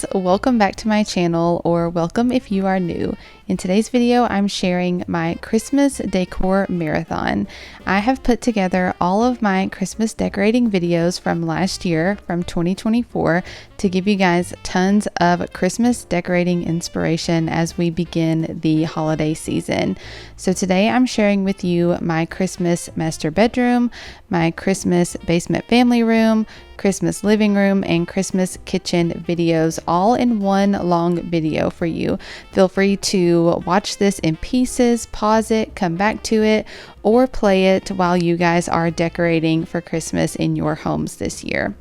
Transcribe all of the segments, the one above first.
friends, welcome back to my channel, or welcome if you are new. In today's video, I'm sharing my Christmas decor marathon. I have put together all of my Christmas decorating videos from last year, from 2024, to give you guys tons of Christmas decorating inspiration as we begin the holiday season. So today I'm sharing with you my Christmas master bedroom, my Christmas basement family room, Christmas living room, and Christmas kitchen videos all in one long video for you. Feel free to watch this in pieces, pause it, come back to it, or play it while you guys are decorating for Christmas in your homes this year.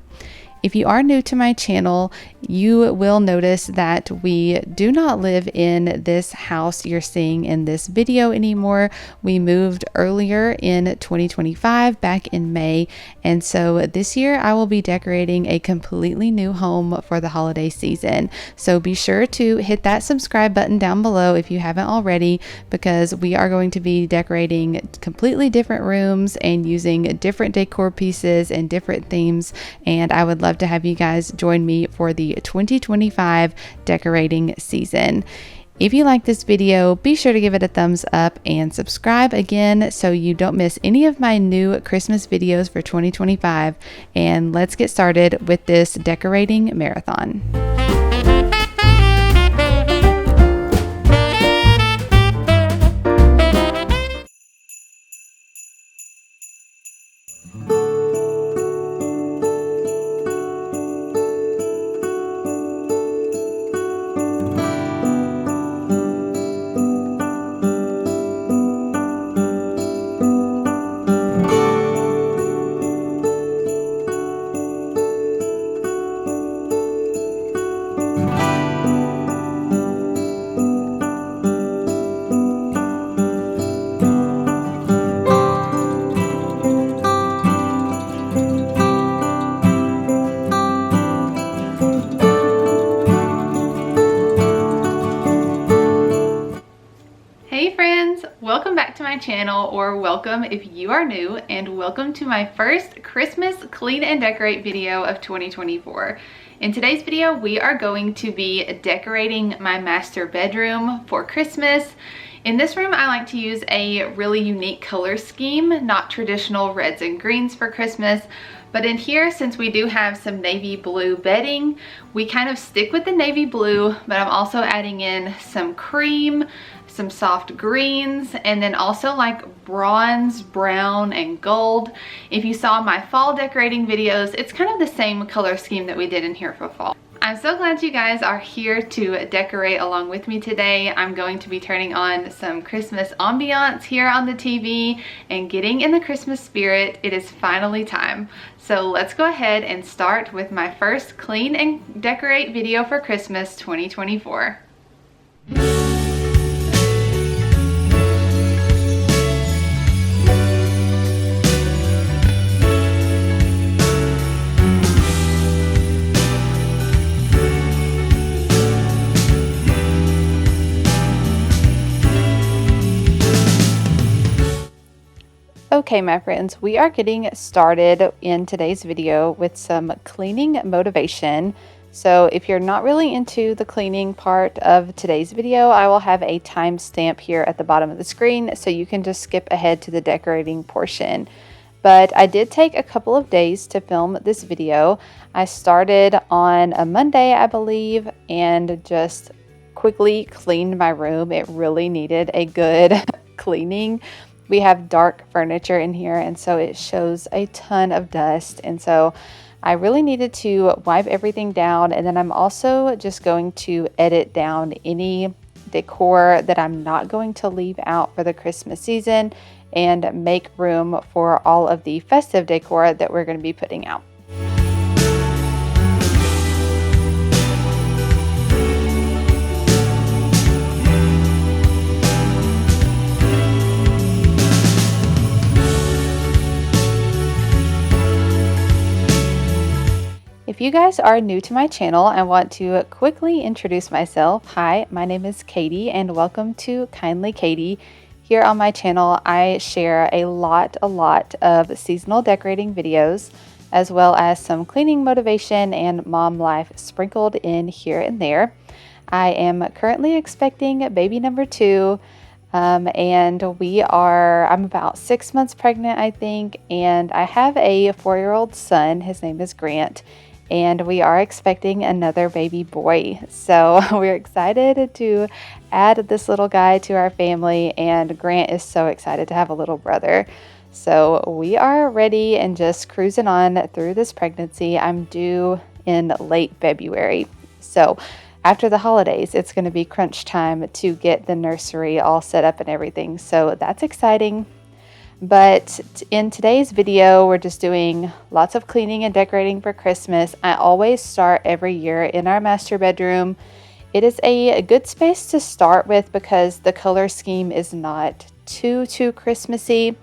If you are new to my channel, you will notice that we do not live in this house you're seeing in this video anymore. We moved earlier in 2025, back in May, and so this year I will be decorating a completely new home for the holiday season. So be sure to hit that subscribe button down below if you haven't already, because we are going to be decorating completely different rooms and using different decor pieces and different themes, and I would love to have you guys join me for the 2025 decorating season. If you like this video, be sure to give it a thumbs up and subscribe again so you don't miss any of my new Christmas videos for 2025. And let's get started with this decorating marathon. Welcome back to my channel, or welcome if you are new, and welcome to my first Christmas clean and decorate video of 2024. In today's video, we are going to be decorating my master bedroom for Christmas. In this room, I like to use a really unique color scheme, not traditional reds and greens for Christmas. But in here, since we do have some navy blue bedding, we kind of stick with the navy blue, but I'm also adding in some cream, some soft greens, and then also like bronze, brown, and gold. If you saw my fall decorating videos, it's kind of the same color scheme that we did in here for fall. I'm so glad you guys are here to decorate along with me today. I'm going to be turning on some Christmas ambiance here on the TV and getting in the Christmas spirit. It is finally time. So let's go ahead and start with my first clean and decorate video for Christmas 2024. Okay, my friends, we are getting started in today's video with some cleaning motivation. So if you're not really into the cleaning part of today's video, I will have a timestamp here at the bottom of the screen so you can just skip ahead to the decorating portion. But I did take a couple of days to film this video. I started on a Monday, I believe, and just quickly cleaned my room. It really needed a good cleaning. We have dark furniture in here, and so it shows a ton of dust, and so I really needed to wipe everything down. And then I'm also just going to edit down any decor that I'm not going to leave out for the Christmas season and make room for all of the festive decor that we're going to be putting out. If you guys are new to my channel, I want to quickly introduce myself. Hi, my name is Katey, and welcome to Kindly Katey. Here on my channel, I share a lot of seasonal decorating videos. as well as some cleaning motivation and mom life sprinkled in here and there. I am currently expecting baby number 2. And I'm about 6 months pregnant, I think, and I have a 4-year-old son. His name is Grant, and we are expecting another baby boy. So we're excited to add this little guy to our family, and Grant is so excited to have a little brother. So we are ready and just cruising on through this pregnancy. I'm due in late February. So after the holidays, it's going to be crunch time to get the nursery all set up and everything. So that's exciting. But in today's video, we're just doing lots of cleaning and decorating for Christmas. I always start every year in our master bedroom. It is a good space to start with because the color scheme is not too Christmassy.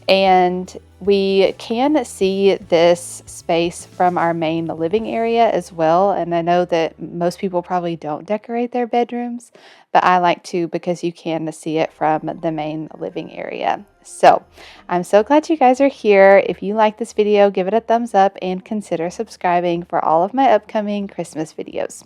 And we can see this space from our main living area as well. And I know that most people probably don't decorate their bedrooms, but I like to because you can see it from the main living area. So I'm so glad you guys are here. If you like this video, give it a thumbs up and consider subscribing for all of my upcoming Christmas videos.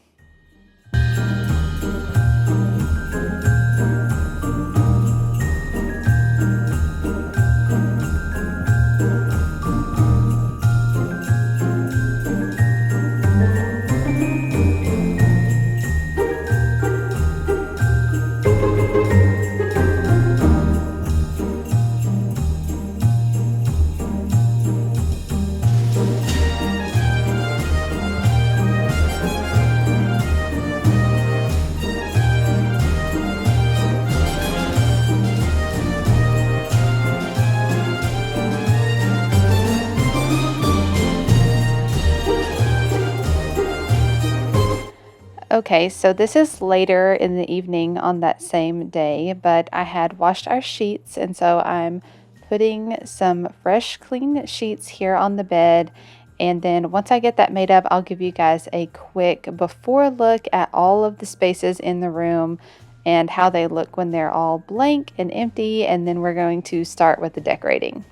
Okay, so this is later in the evening on that same day, but I had washed our sheets, and so I'm putting some fresh, clean sheets here on the bed. And then once I get that made up, I'll give you guys a quick before look at all of the spaces in the room and how they look when they're all blank and empty, and then we're going to start with the decorating.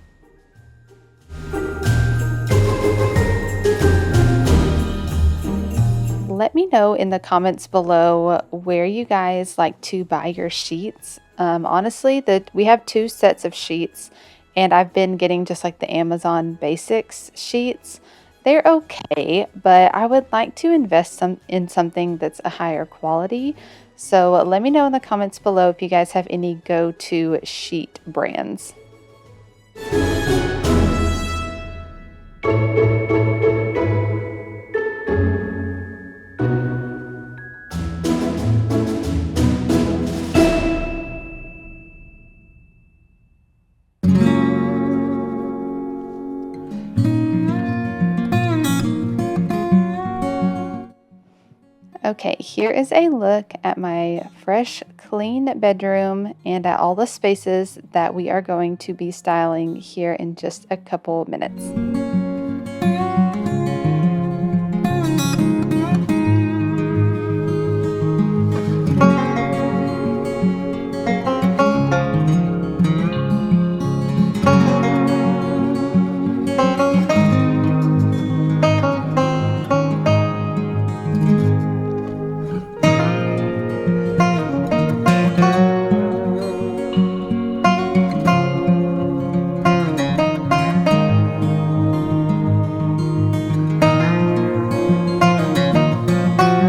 Let me know in the comments below where you guys like to buy your sheets. Honestly, we have 2 sets of sheets, and I've been getting just like the Amazon Basics sheets. They're okay, but I would like to invest in something that's a higher quality. So let me know in the comments below if you guys have any go-to sheet brands. Okay, here is a look at my fresh, clean bedroom and at all the spaces that we are going to be styling here in just a couple minutes.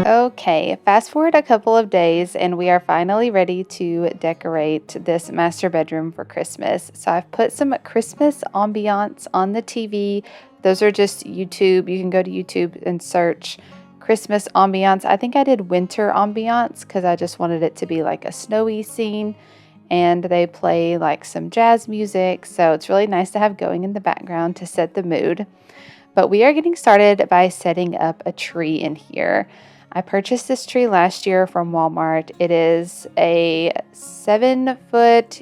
Okay, fast forward a couple of days and we are finally ready to decorate this master bedroom for Christmas. So I've put some Christmas ambiance on the TV. Those are just YouTube. You can go to YouTube and search Christmas ambiance. I think I did winter ambiance because I just wanted it to be like a snowy scene. And they play like some jazz music. So it's really nice to have going in the background to set the mood. But we are getting started by setting up a tree in here. I purchased this tree last year from Walmart. It is a 7-foot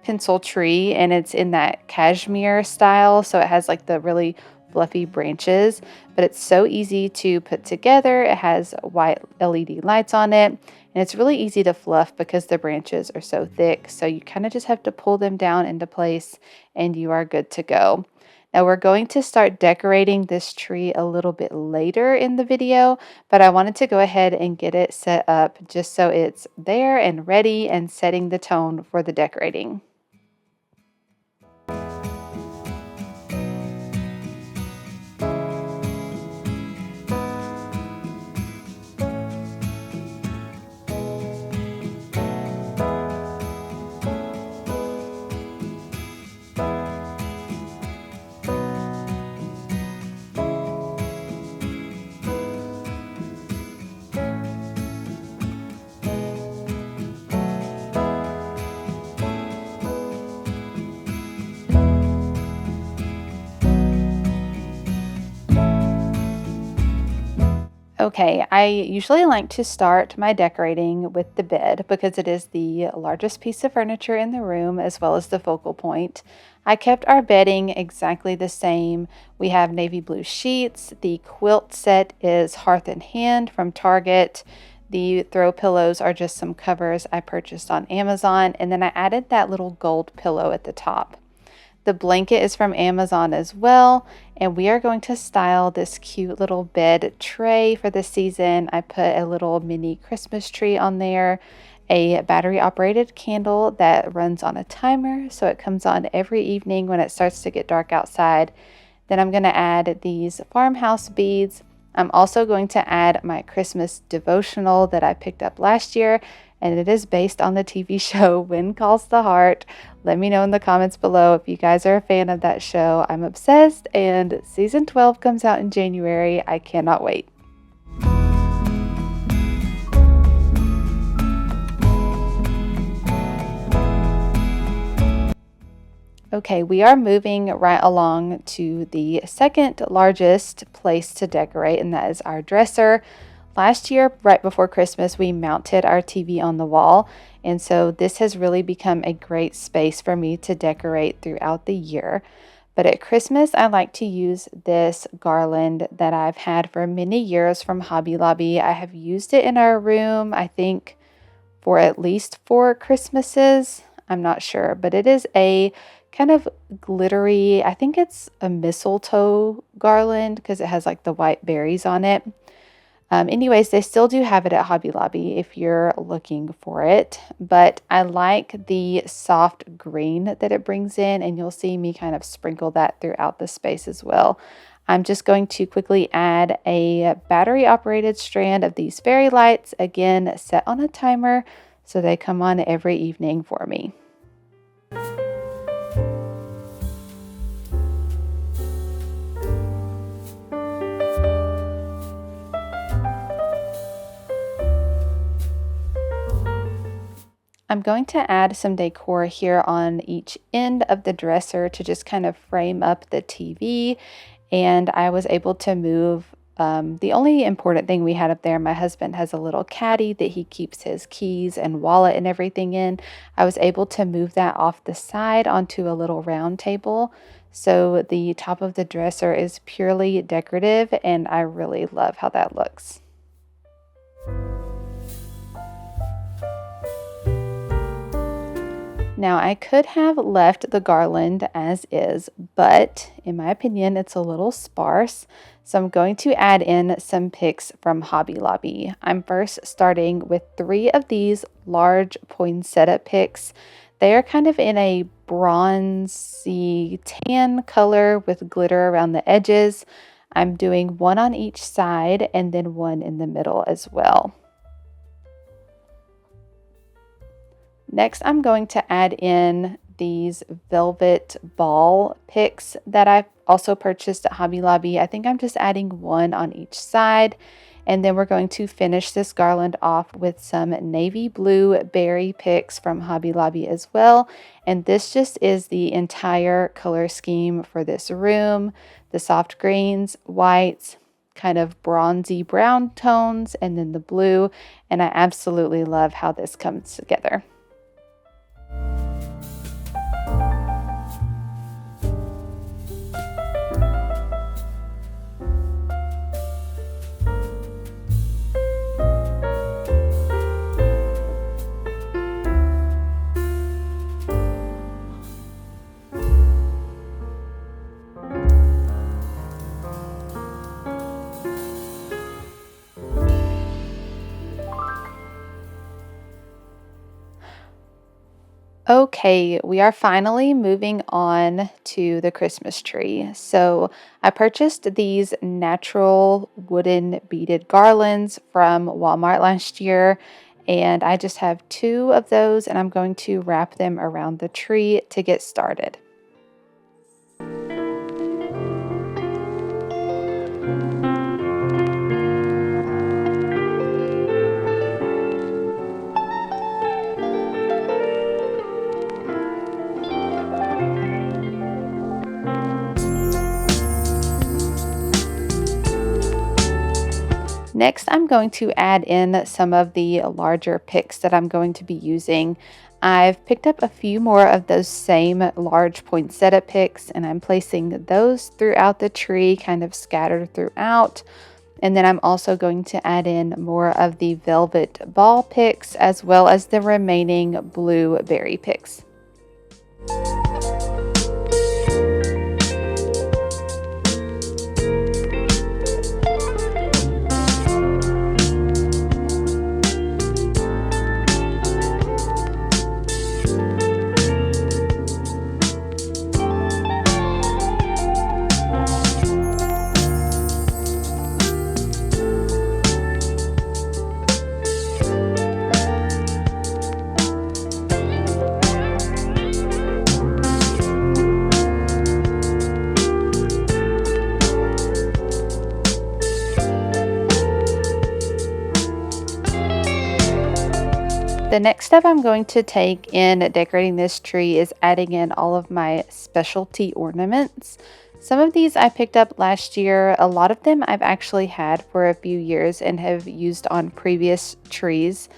pencil tree and it's in that cashmere style. So it has like the really fluffy branches, but it's so easy to put together. It has white LED lights on it and it's really easy to fluff because the branches are so thick. So you kind of just have to pull them down into place and you are good to go. Now we're going to start decorating this tree a little bit later in the video, but I wanted to go ahead and get it set up just so it's there and ready and setting the tone for the decorating. Okay, I usually like to start my decorating with the bed because it is the largest piece of furniture in the room as well as the focal point. I kept our bedding exactly the same. We have navy blue sheets. The quilt set is Hearth and Hand from Target. The throw pillows are just some covers I purchased on Amazon, and then I added that little gold pillow at the top. The blanket is from Amazon as well, and we are going to style this cute little bed tray for the season. I put a little mini Christmas tree on there, a battery operated candle that runs on a timer, so it comes on every evening when it starts to get dark outside. Then I'm going to add these farmhouse beads. I'm also going to add my Christmas devotional that I picked up last year, and it is based on the TV show When Calls the Heart. Let me know in the comments below if you guys are a fan of that show. I'm obsessed, and season 12 comes out in January. I cannot wait. Okay, we are moving right along to the second largest place to decorate, and that is our dresser. Last year, right before Christmas, we mounted our TV on the wall, and so this has really become a great space for me to decorate throughout the year. But at Christmas, I like to use this garland that I've had for many years from Hobby Lobby. I have used it in our room, I think, for at least 4 Christmases. I'm not sure, but it is a kind of glittery, I think it's a mistletoe garland because it has like the white berries on it. Anyways, they still do have it at Hobby Lobby if you're looking for it, but I like the soft green that it brings in, and you'll see me kind of sprinkle that throughout the space as well. I'm just going to quickly add a battery operated strand of these fairy lights, again set on a timer so they come on every evening for me. I'm going to add some decor here on each end of the dresser to just kind of frame up the TV, and I was able to move the only important thing we had up there. My husband has a little caddy that he keeps his keys and wallet and everything in. I was able to move that off the side onto a little round table, so the top of the dresser is purely decorative, and I really love how that looks. Now, I could have left the garland as is, but in my opinion, it's a little sparse. So I'm going to add in some picks from Hobby Lobby. I'm first starting with 3 of these large poinsettia picks. They are kind of in a bronzy tan color with glitter around the edges. I'm doing 1 on each side and then 1 in the middle as well. Next, I'm going to add in these velvet ball picks that I also purchased at Hobby Lobby. I think I'm just adding 1 on each side. And then we're going to finish this garland off with some navy blue berry picks from Hobby Lobby as well. And this just is the entire color scheme for this room. The soft greens, whites, kind of bronzy brown tones, and then the blue. And I absolutely love how this comes together. Okay, we are finally moving on to the Christmas tree. So I purchased these natural wooden beaded garlands from Walmart last year, and I just have two of those, and I'm going to wrap them around the tree to get started. Next, I'm going to add in some of the larger picks that I'm going to be using. I've picked up a few more of those same large poinsettia picks, and I'm placing those throughout the tree, kind of scattered throughout. And then I'm also going to add in more of the velvet ball picks as well as the remaining blue berry picks. The next step I'm going to take in decorating this tree is adding in all of my specialty ornaments. Some of these I picked up last year. A lot of them I've actually had for a few years and have used on previous trees.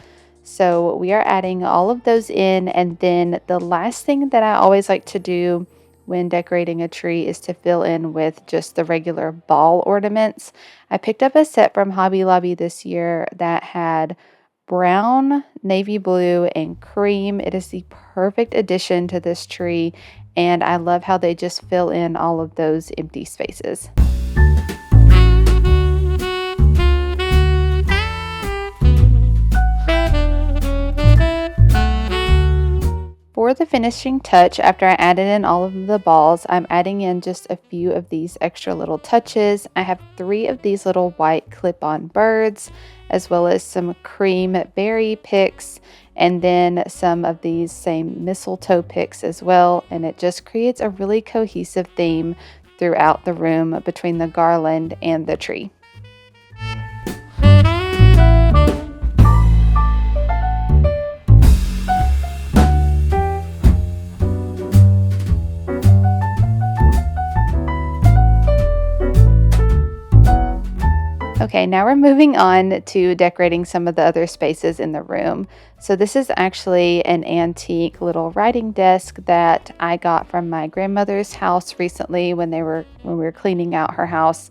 So we are adding all of those in, and then the last thing that I always like to do when decorating a tree is to fill in with just the regular ball ornaments. I picked up a set from Hobby Lobby this year that had brown, navy blue, and cream. It is the perfect addition to this tree, and I love how they just fill in all of those empty spaces. For the finishing touch, after I added in all of the balls, I'm adding in just a few of these extra little touches. I have 3 of these little white clip-on birds, as well as some cream berry picks, and then some of these same mistletoe picks as well. And it just creates a really cohesive theme throughout the room between the garland and the tree. Okay, now we're moving on to decorating some of the other spaces in the room. So this is actually an antique little writing desk that I got from my grandmother's house recently when we were cleaning out her house.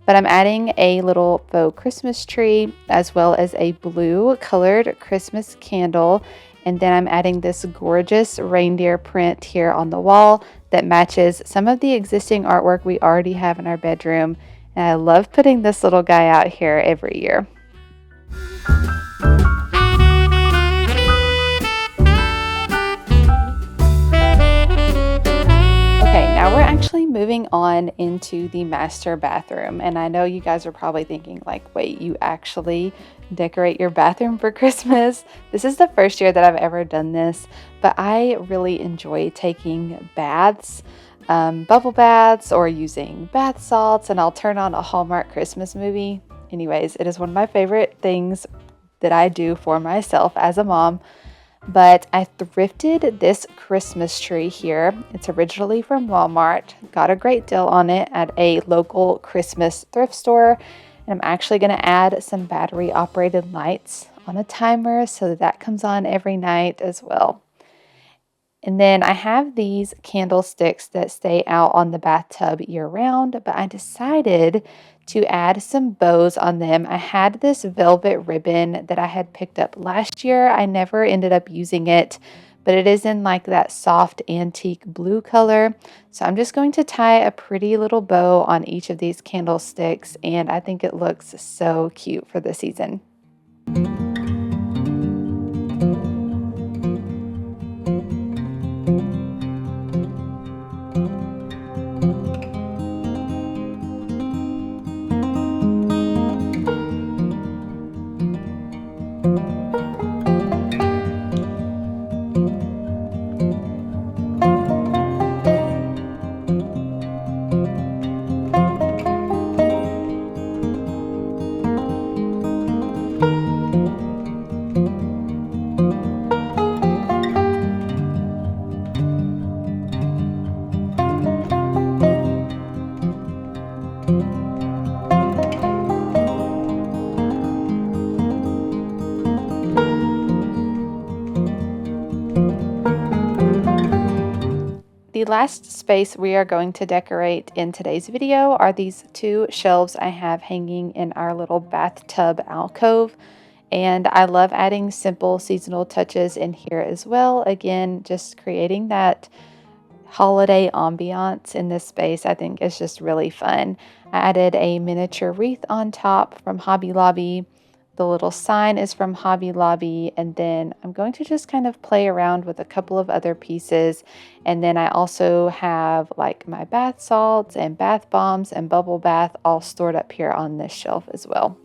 But I'm adding a little faux Christmas tree as well as a blue colored Christmas candle. And then I'm adding this gorgeous reindeer print here on the wall that matches some of the existing artwork we already have in our bedroom. And I love putting this little guy out here every year. Okay, now we're actually moving on into the master bathroom. And I know you guys are probably thinking like, wait, you actually decorate your bathroom for Christmas? This is the first year that I've ever done this, but I really enjoy taking baths. Bubble baths or using bath salts, and I'll turn on a Hallmark Christmas movie. Anyways, it is one of my favorite things that I do for myself as a mom. But I thrifted this Christmas tree here. It's originally from Walmart. Got a great deal on it at a local Christmas thrift store. And I'm actually going to add some battery operated lights on a timer so that comes on every night as well. And then I have these candlesticks that stay out on the bathtub year round, but I decided to add some bows on them. I had this velvet ribbon that I had picked up last year. I never ended up using it, but it is in like that soft antique blue color. So I'm just going to tie a pretty little bow on each of these candlesticks, and I think it looks so cute for the season. The last space we are going to decorate in today's video are these two shelves I have hanging in our little bathtub alcove. And I love adding simple seasonal touches in here as well. Again, just creating that holiday ambiance in this space, I think is just really fun. I added a miniature wreath on top from Hobby Lobby. The little sign is from Hobby Lobby, and then I'm going to just kind of play around with a couple of other pieces. And then I also have like my bath salts and bath bombs and bubble bath all stored up here on this shelf as well.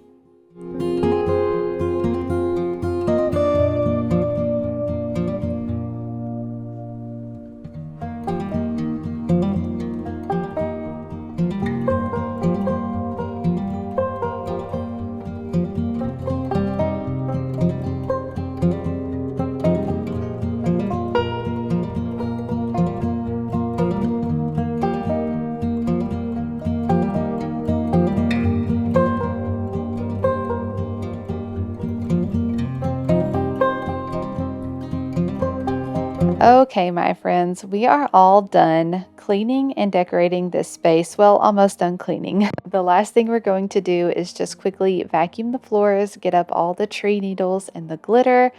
Okay, my friends, we are all done cleaning and decorating this space. Well, almost done cleaning. The last thing we're going to do is just quickly vacuum the floors, get up all the tree needles and the glitter,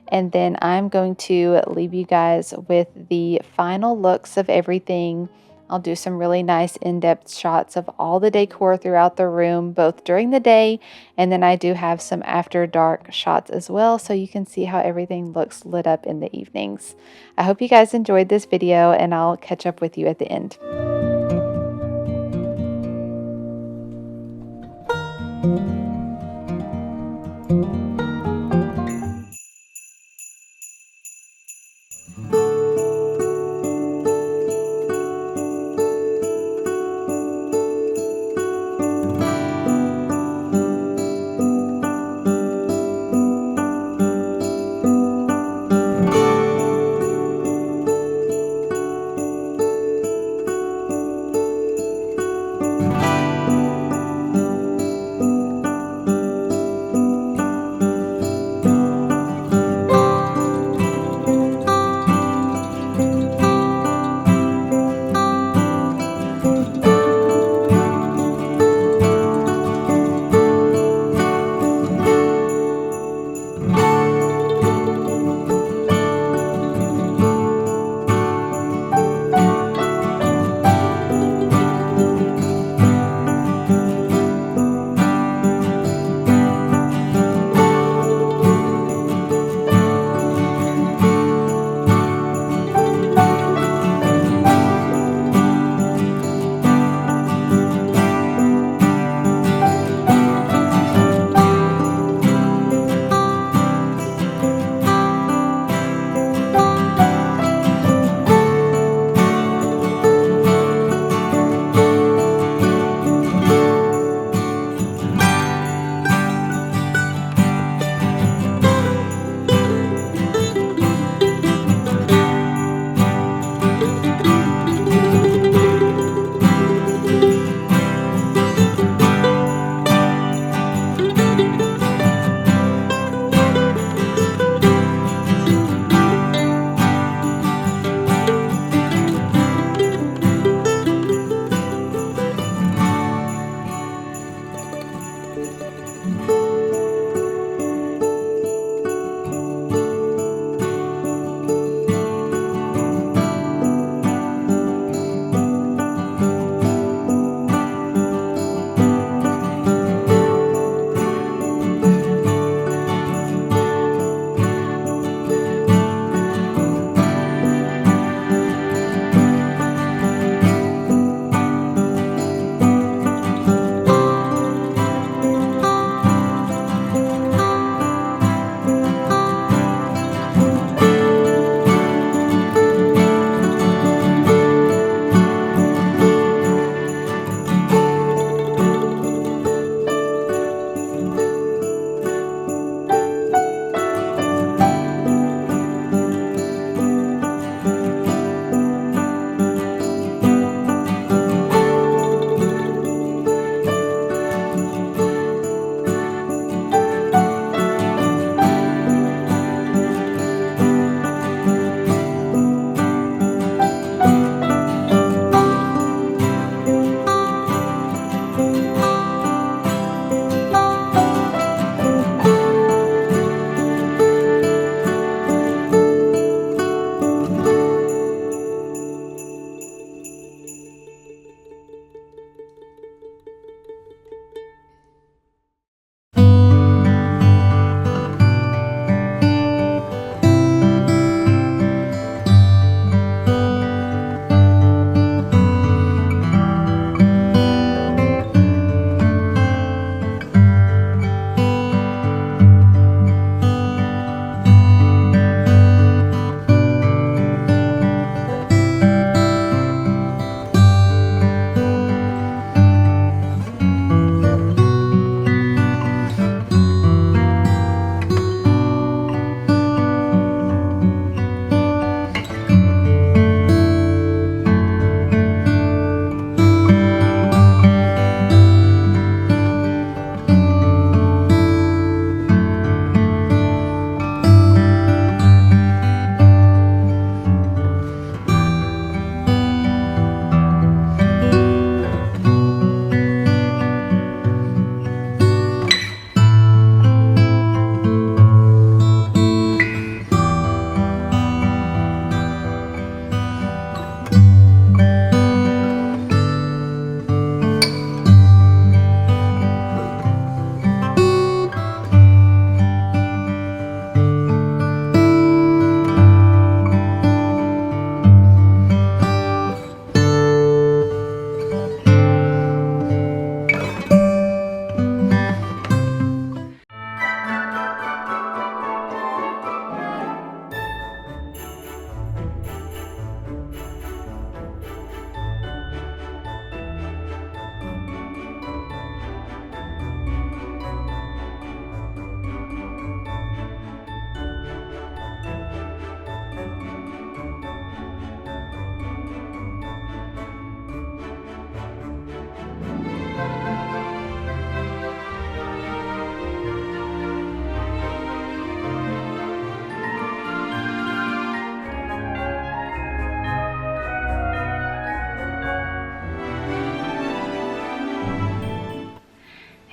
and then I'm going to leave you guys with the final looks of everything. I'll do some really nice in-depth shots of all the decor throughout the room, both during the day, and then I do have some after dark shots as well, so you can see how everything looks lit up in the evenings. I hope you guys enjoyed this video, and I'll catch up with you at the end.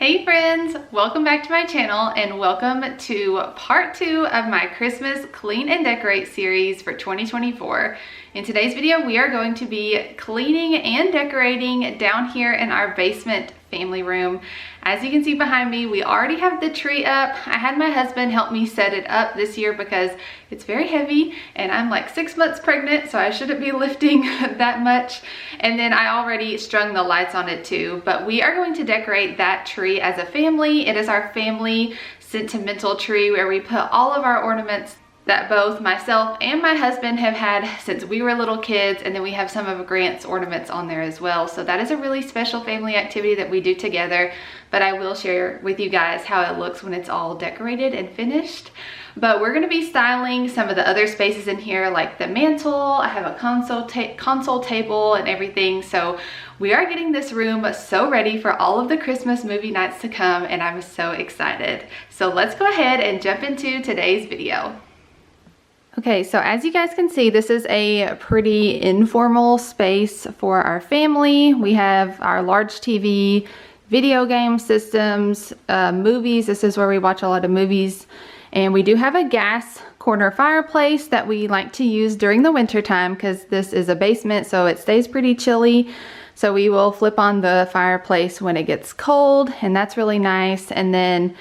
Hey friends, welcome back to my channel and welcome to part 2 of my Christmas Clean and Decorate series for 2024. In today's video, we are going to be cleaning and decorating down here in our basement family room. As you can see behind me, we already have the tree up. I had my husband help me set it up this year because it's very heavy and I'm like 6 months pregnant, so I shouldn't be lifting that much. And then I already strung the lights on it too, but we are going to decorate that tree as a family. It is our family sentimental tree where we put all of our ornaments that both myself and my husband have had since we were little kids, and then we have some of Grant's ornaments on there as well. So that is a really special family activity that we do together, but I will share with you guys how it looks when it's all decorated and finished. But we're going to be styling some of the other spaces in here, like the mantle. I have a console table and everything, so we are getting this room so ready for all of the Christmas movie nights to come, and I'm so excited. So let's go ahead and jump into today's video. Okay, so as you guys can see, this is a pretty informal space for our family. We have our large TV, video game systems, movies. This is where we watch a lot of movies. And we do have a gas corner fireplace that we like to use during the winter time because this is a basement, so it stays pretty chilly. So we will flip on the fireplace when it gets cold, and that's really nice. And then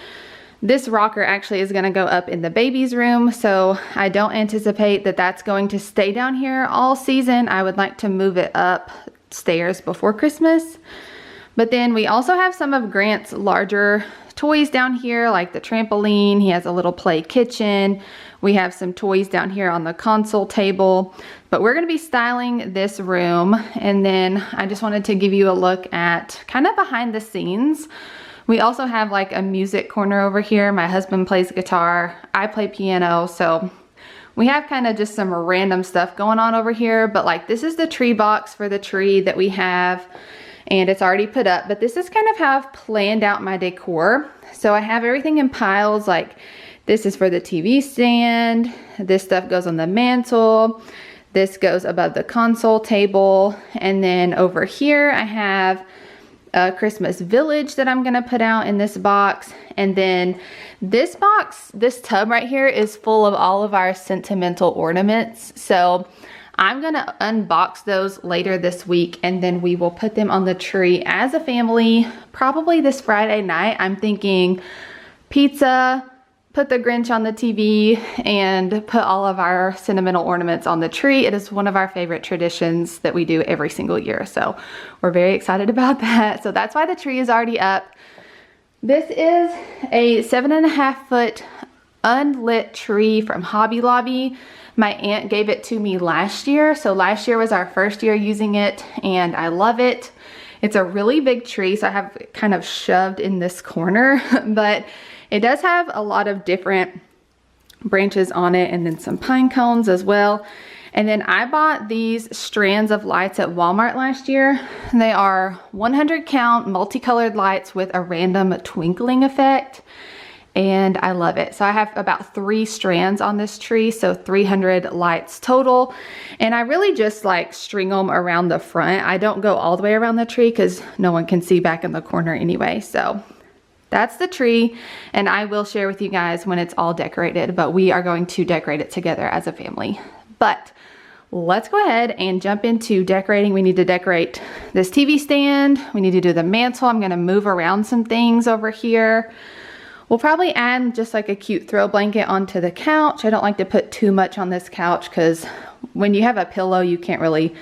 this rocker actually is going to go up in the baby's room, so I don't anticipate that that's going to stay down here all season. I would like to move it upstairs before Christmas. But then we also have some of Grant's larger toys down here, like the trampoline. He has a little play kitchen. We have some toys down here on the console table. But we're going to be styling this room, and then I just wanted to give you a look at kind of behind the scenes. We also have like a music corner over here. My husband plays guitar, I play piano, so we have kind of just some random stuff going on over here. But like, this is the tree box for the tree that we have, and it's already put up. But this is kind of how I've planned out my decor. So I have everything in piles. Like, this is for the TV stand, this stuff goes on the mantle, this goes above the console table, and then over here I have a Christmas village that I'm gonna put out in this box. And then this box, this tub right here, is full of all of our sentimental ornaments. So I'm gonna unbox those later this week, and then we will put them on the tree as a family, probably this Friday night. I'm thinking pizza, put the Grinch on the TV, and put all of our sentimental ornaments on the tree. It is one of our favorite traditions that we do every single year, so we're very excited about that. So that's why the tree is already up. This is a 7.5 foot unlit tree from Hobby Lobby. My aunt gave it to me last year, so last year was our first year using it, and I love it. It's a really big tree, so I have it kind of shoved in this corner, but it does have a lot of different branches on it, and then some pine cones as well. And then I bought these strands of lights at Walmart last year. They are 100 count multicolored lights with a random twinkling effect, and I love it. So I have about 3 strands on this tree, so 300 lights total. And I really just like string them around the front. I don't go all the way around the tree because no one can see back in the corner anyway. So that's the tree, and I will share with you guys when it's all decorated, but we are going to decorate it together as a family. But let's go ahead and jump into decorating. We need to decorate this TV stand. We need to do the mantle. I'm gonna move around some things over here. We'll probably add just like a cute throw blanket onto the couch. I don't like to put too much on this couch because when you have a pillow, you can't really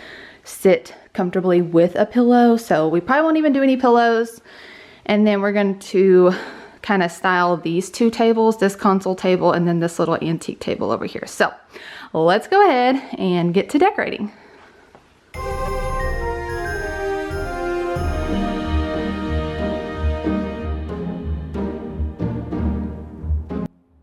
sit comfortably with a pillow. So we probably won't even do any pillows. And then we're going to kind of style these 2 tables, this console table and then this little antique table over here. So let's go ahead and get to decorating.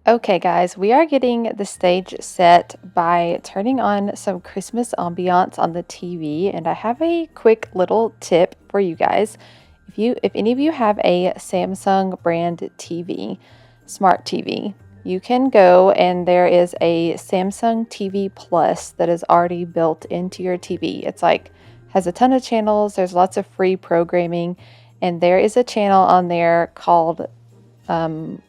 Okay guys, we are getting the stage set by turning on some Christmas ambiance on the TV, and I have a quick little tip for you guys. If any of you have a Samsung brand TV, smart TV, you can go and there is a Samsung TV Plus that is already built into your TV. It's like, has a ton of channels, there's lots of free programming, And there is a channel on there called, I'm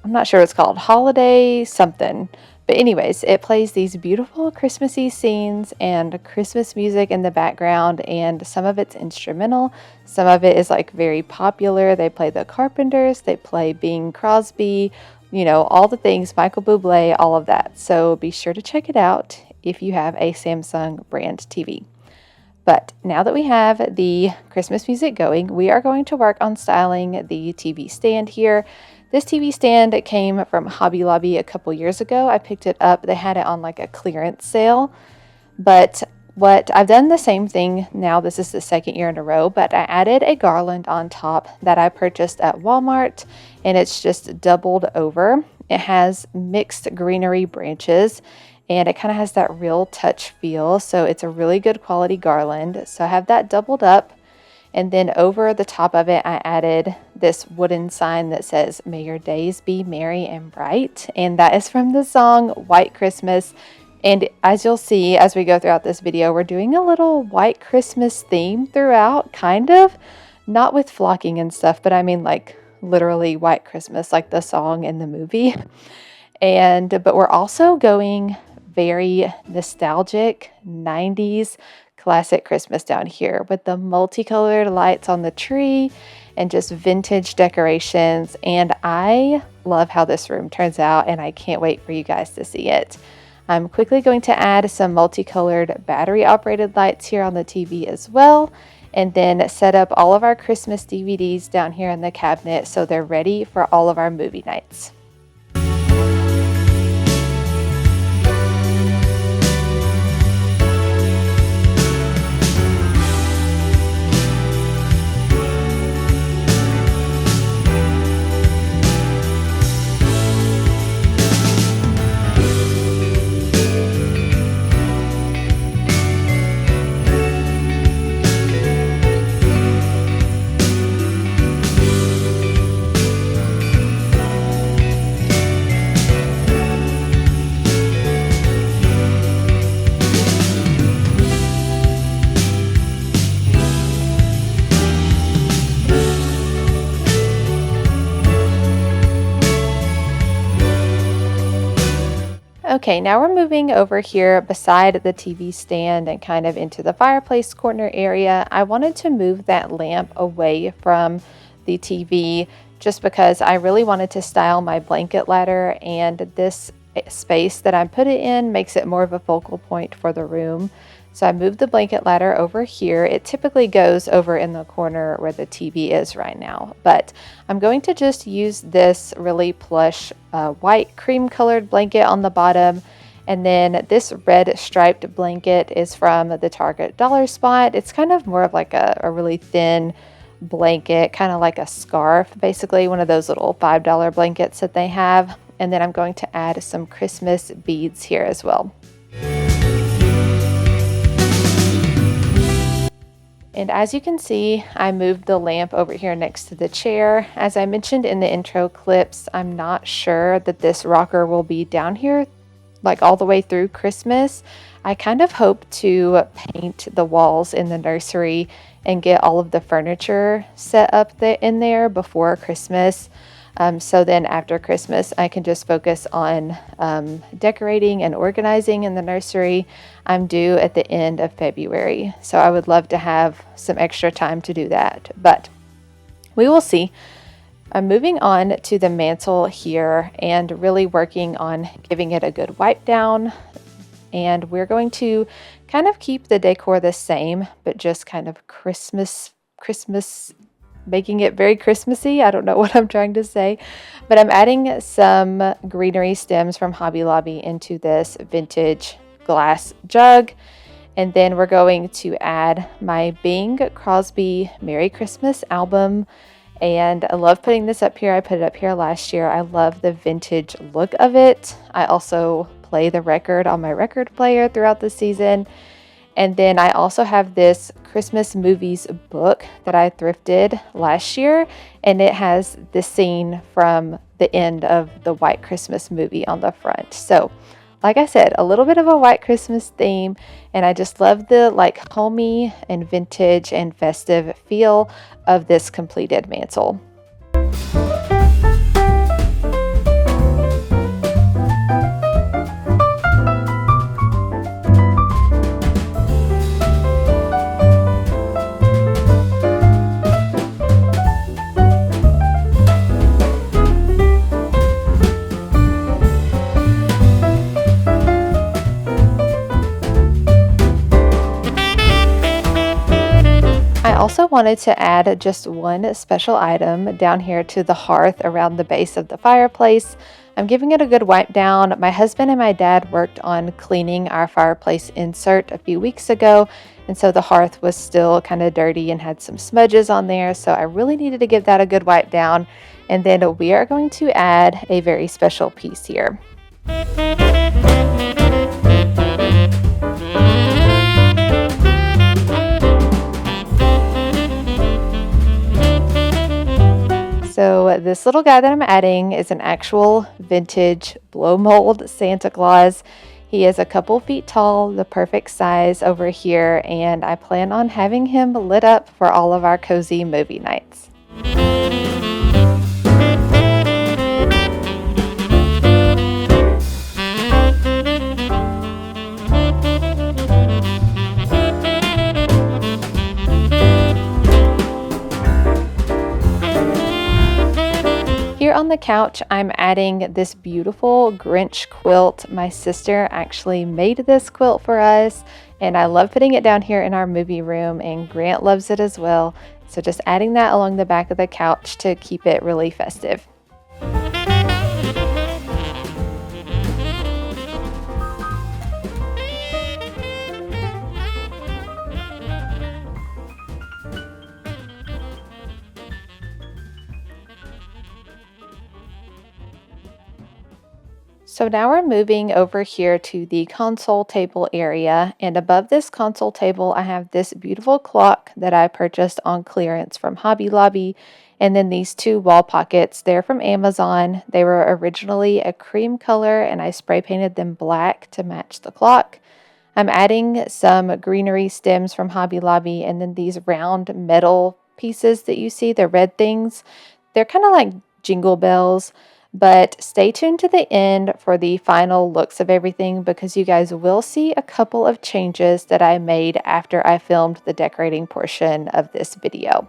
not sure what it's called, Holiday something. But anyways, it plays these beautiful Christmassy scenes and Christmas music in the background, and some of it's instrumental. Some of it is like very popular. They play the Carpenters, they play Bing Crosby, you know, all the things, Michael Bublé, all of that. So be sure to check it out if you have a Samsung brand TV. But now that we have the Christmas music going, we are going to work on styling the TV stand here. This TV stand came from Hobby Lobby a couple years ago. I picked it up. They had it on like a clearance sale. But what I've done the same thing now. This is the second year in a row, but I added a garland on top that I purchased at Walmart, and it's just doubled over. It has mixed greenery branches, and it kind of has that real touch feel. So it's a really good quality garland. So I have that doubled up. And then over the top of it, I added this wooden sign that says, "May your days be merry and bright." And that is from the song White Christmas. And as you'll see as we go throughout this video, we're doing a little White Christmas theme throughout, kind of. Not with flocking and stuff, but I mean like literally White Christmas, like the song in the movie. But we're also going very nostalgic 90s classic Christmas down here with the multicolored lights on the tree and just vintage decorations. And I love how this room turns out, and I can't wait for you guys to see it. I'm quickly going to add some multicolored battery operated lights here on the TV as well, and then set up all of our Christmas DVDs down here in the cabinet so they're ready for all of our movie nights. Okay, now we're moving over here beside the TV stand and kind of into the fireplace corner area. I wanted to move that lamp away from the TV just because I really wanted to style my blanket ladder, and this space that I put it in makes it more of a focal point for the room. So I moved the blanket ladder over here. It typically goes over in the corner where the TV is right now, but I'm going to just use this really plush white cream colored blanket on the bottom. And then this red striped blanket is from the Target Dollar Spot. It's kind of more of like a really thin blanket, kind of like a scarf, basically one of those little $5 blankets that they have. And then I'm going to add some Christmas beads here as well. And as you can see, I moved the lamp over here next to the chair. As I mentioned in the intro clips, I'm not sure that this rocker will be down here like all the way through Christmas. I kind of hope to paint the walls in the nursery and get all of the furniture set up in there before Christmas. So then after Christmas, I can just focus on decorating and organizing in the nursery. I'm due at the end of February, so I would love to have some extra time to do that, but we will see. I'm moving on to the mantle here and really working on giving it a good wipe down. And we're going to kind of keep the decor the same, but just kind of Christmas, making it very Christmassy. I don't know what I'm trying to say, but I'm adding some greenery stems from Hobby Lobby into this vintage glass jug. And then we're going to add my Bing Crosby Merry Christmas album. And I love putting this up here. I put it up here last year. I love the vintage look of it. I also play the record on my record player throughout the season. And then I also have this Christmas movies book that I thrifted last year, and it has the scene from the end of the White Christmas movie on the front. So like I said, a little bit of a white Christmas theme, and I just love the like homey and vintage and festive feel of this completed mantle. I also wanted to add just one special item down here to the hearth around the base of the fireplace. I'm giving it a good wipe down. My husband and my dad worked on cleaning our fireplace insert a few weeks ago, and so the hearth was still kind of dirty and had some smudges on there, so I really needed to give that a good wipe down. And then we are going to add a very special piece here. So this little guy that I'm adding is an actual vintage blow mold Santa Claus. He is a couple feet tall, the perfect size over here, and I plan on having him lit up for all of our cozy movie nights. Here on the couch, I'm adding this beautiful Grinch quilt. My sister actually made this quilt for us, and I love putting it down here in our movie room, and Grant loves it as well. So just adding that along the back of the couch to keep it really festive. So now we're moving over here to the console table area, and above this console table I have this beautiful clock that I purchased on clearance from Hobby Lobby, and then these two wall pockets. They're from Amazon. They were originally a cream color and I spray painted them black to match the clock. I'm adding some greenery stems from Hobby Lobby, and then these round metal pieces that you see, the red things. They're kind of like jingle bells. But stay tuned to the end for the final looks of everything, because you guys will see a couple of changes that I made after I filmed the decorating portion of this video.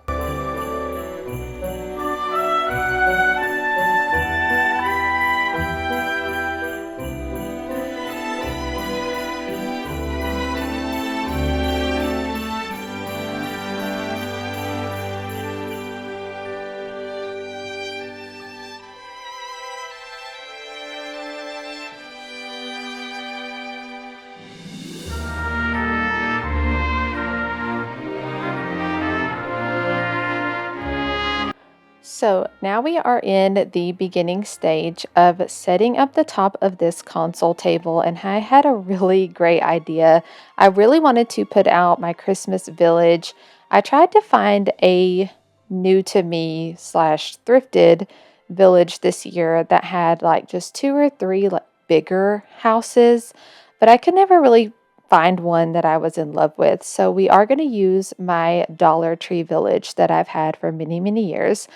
So now we are in the beginning stage of setting up the top of this console table, and I had a really great idea. I really wanted to put out my Christmas village. I tried to find a new to me / thrifted village this year that had like just 2 or 3 like bigger houses, but I could never really find one that I was in love with. So we are going to use my Dollar Tree village that I've had for many, many years.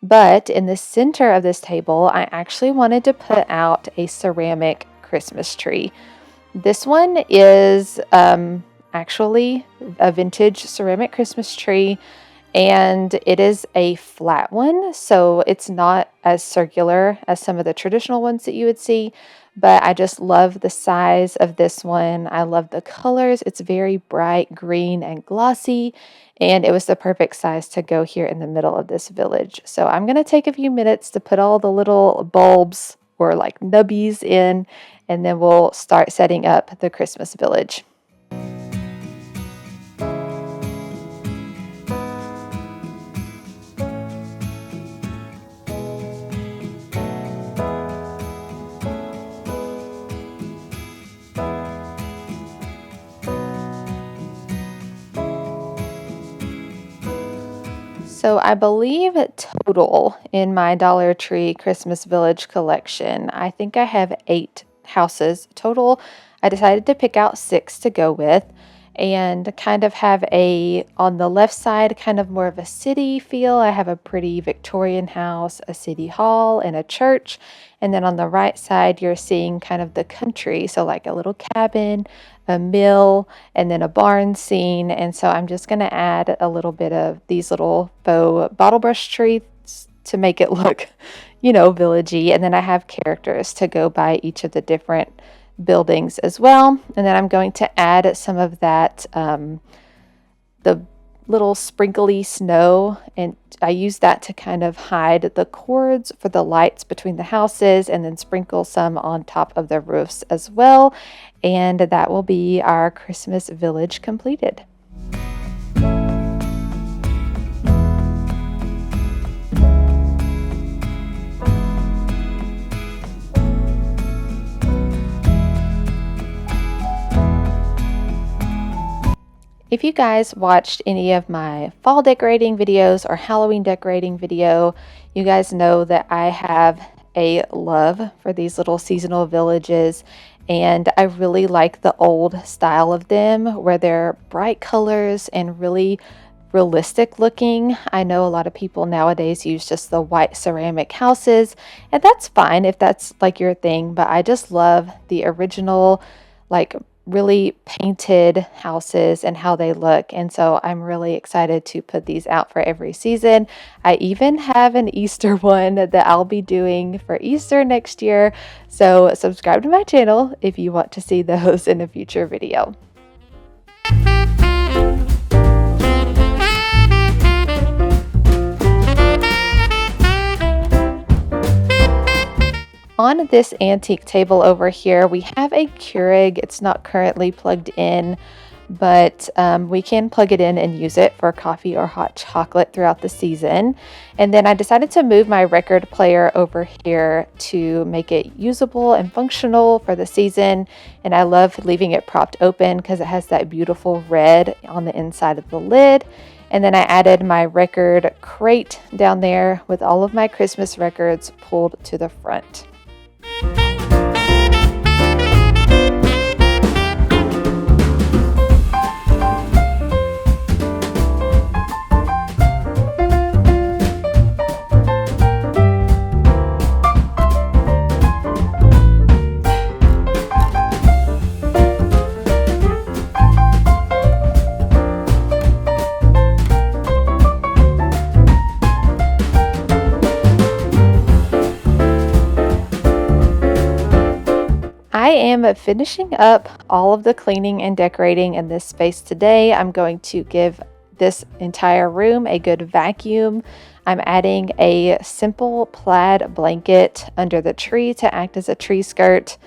But in the center of this table, I actually wanted to put out a ceramic Christmas tree. This one is actually a vintage ceramic Christmas tree, and it is a flat one, so it's not as circular as some of the traditional ones that you would see. But I just love the size of this one. I love the colors. It's very bright green and glossy, and it was the perfect size to go here in the middle of this village. So I'm going to take a few minutes to put all the little bulbs or like nubbies in, and then we'll start setting up the Christmas village. So I believe total in my Dollar Tree Christmas Village collection, I think I have 8 houses total. I decided to pick out 6 to go with and kind of have on the left side, kind of more of a city feel. I have a pretty Victorian house, a city hall, and a church. And then on the right side, you're seeing kind of the country. So like a little cabin, a mill, and then a barn scene. And so I'm just going to add a little bit of these little faux bottle brush trees to make it look, villagey. And then I have characters to go by each of the different buildings as well. And then I'm going to add some of that, the little sprinkly snow, and I use that to kind of hide the cords for the lights between the houses, and then sprinkle some on top of the roofs as well. And that will be our Christmas village completed. If you guys watched any of my fall decorating videos or Halloween decorating video, you guys know that I have a love for these little seasonal villages, and I really like the old style of them where they're bright colors and really realistic looking. I know a lot of people nowadays use just the white ceramic houses, and that's fine if that's like your thing, but I just love the original, like really painted houses and how they look. And so I'm really excited to put these out for every season. I even have an Easter one that I'll be doing for Easter next year. So subscribe to my channel if you want to see those in a future video. On this antique table over here, we have a Keurig. It's not currently plugged in, but we can plug it in and use it for coffee or hot chocolate throughout the season. And then I decided to move my record player over here to make it usable and functional for the season. And I love leaving it propped open because it has that beautiful red on the inside of the lid. And then I added my record crate down there with all of my Christmas records pulled to the front. I am finishing up all of the cleaning and decorating in this space today. I'm going to give this entire room a good vacuum. I'm adding a simple plaid blanket under the tree to act as a tree skirt.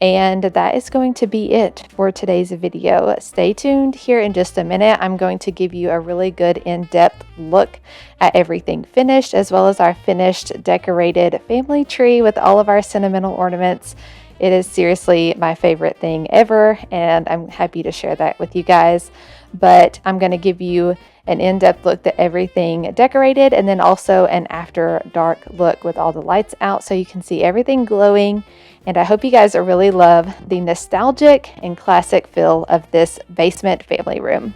And that is going to be it for today's video. Stay tuned here in just a minute. I'm going to give you a really good in-depth look at everything finished, as well as our finished decorated family tree with all of our sentimental ornaments. It is seriously my favorite thing ever, and I'm happy to share that with you guys. But I'm going to give you an in-depth look at everything decorated, and then also an after dark look with all the lights out so you can see everything glowing. And I hope you guys really love the nostalgic and classic feel of this basement family room.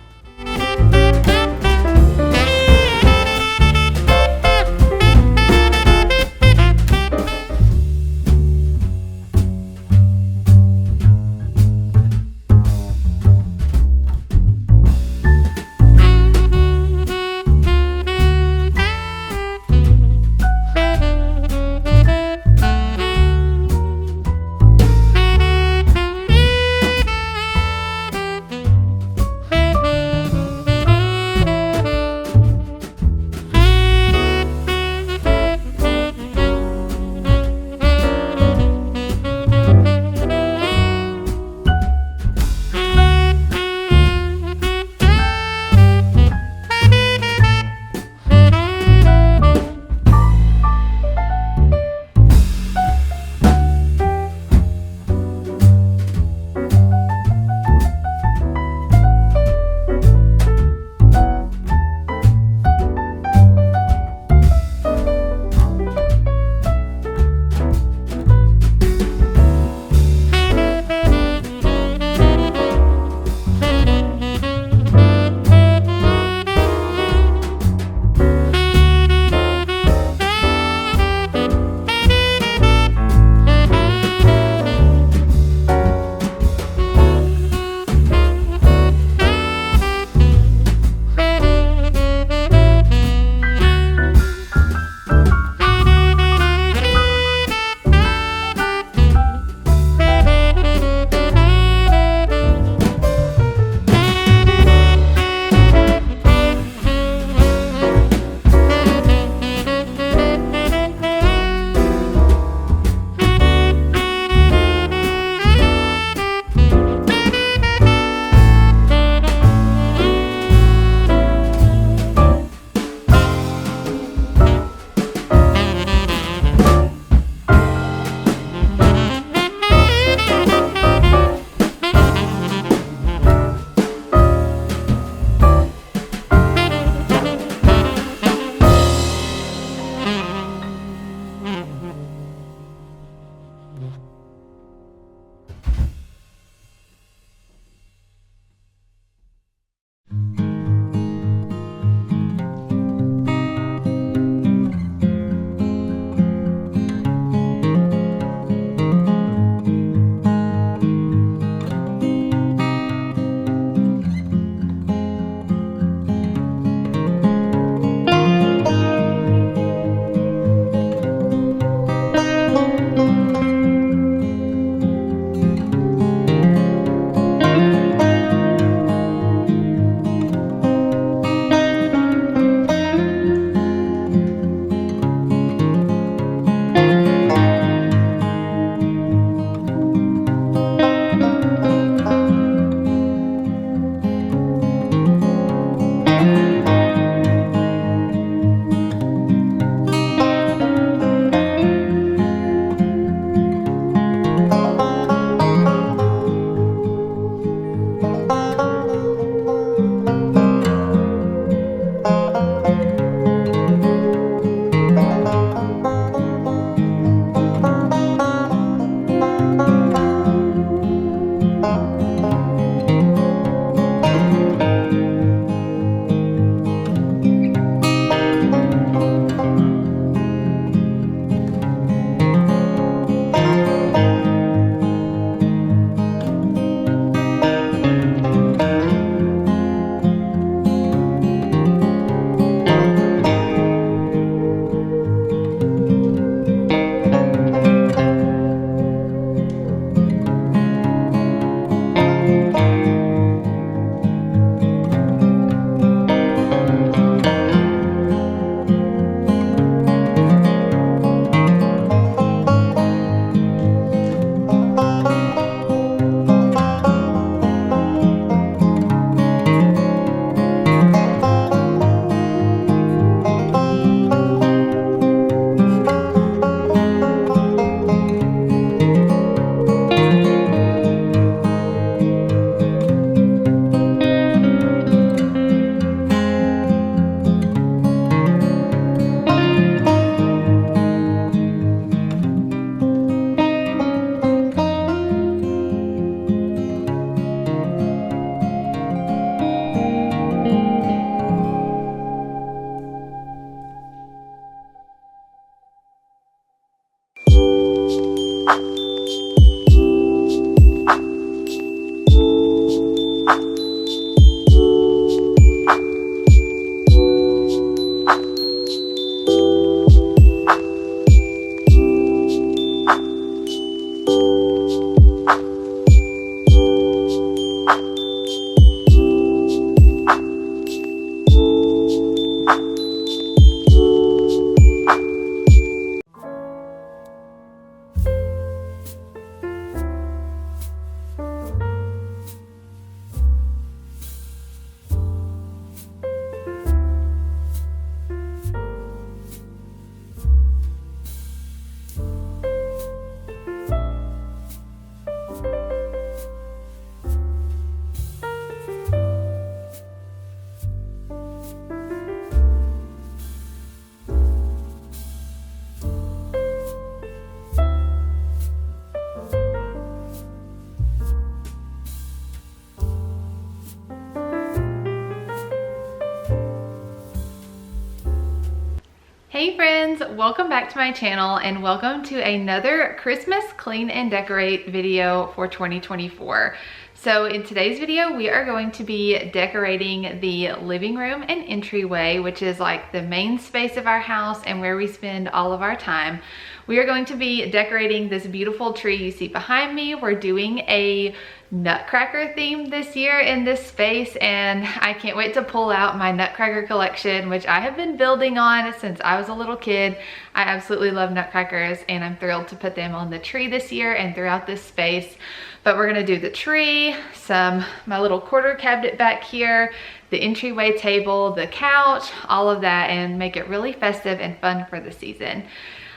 Hey friends, welcome back to my channel and welcome to another Christmas clean and decorate video for 2024. So in today's video, we are going to be decorating the living room and entryway, which is like the main space of our house and where we spend all of our time. We are going to be decorating this beautiful tree you see behind me. We're doing a Nutcracker theme this year in this space, and I can't wait to pull out my Nutcracker collection, which I have been building on since I was a little kid. I absolutely love Nutcrackers and I'm thrilled to put them on the tree this year and throughout this space. But we're gonna do the tree, my little quarter cabinet back here, the entryway table, the couch, all of that, and make it really festive and fun for the season.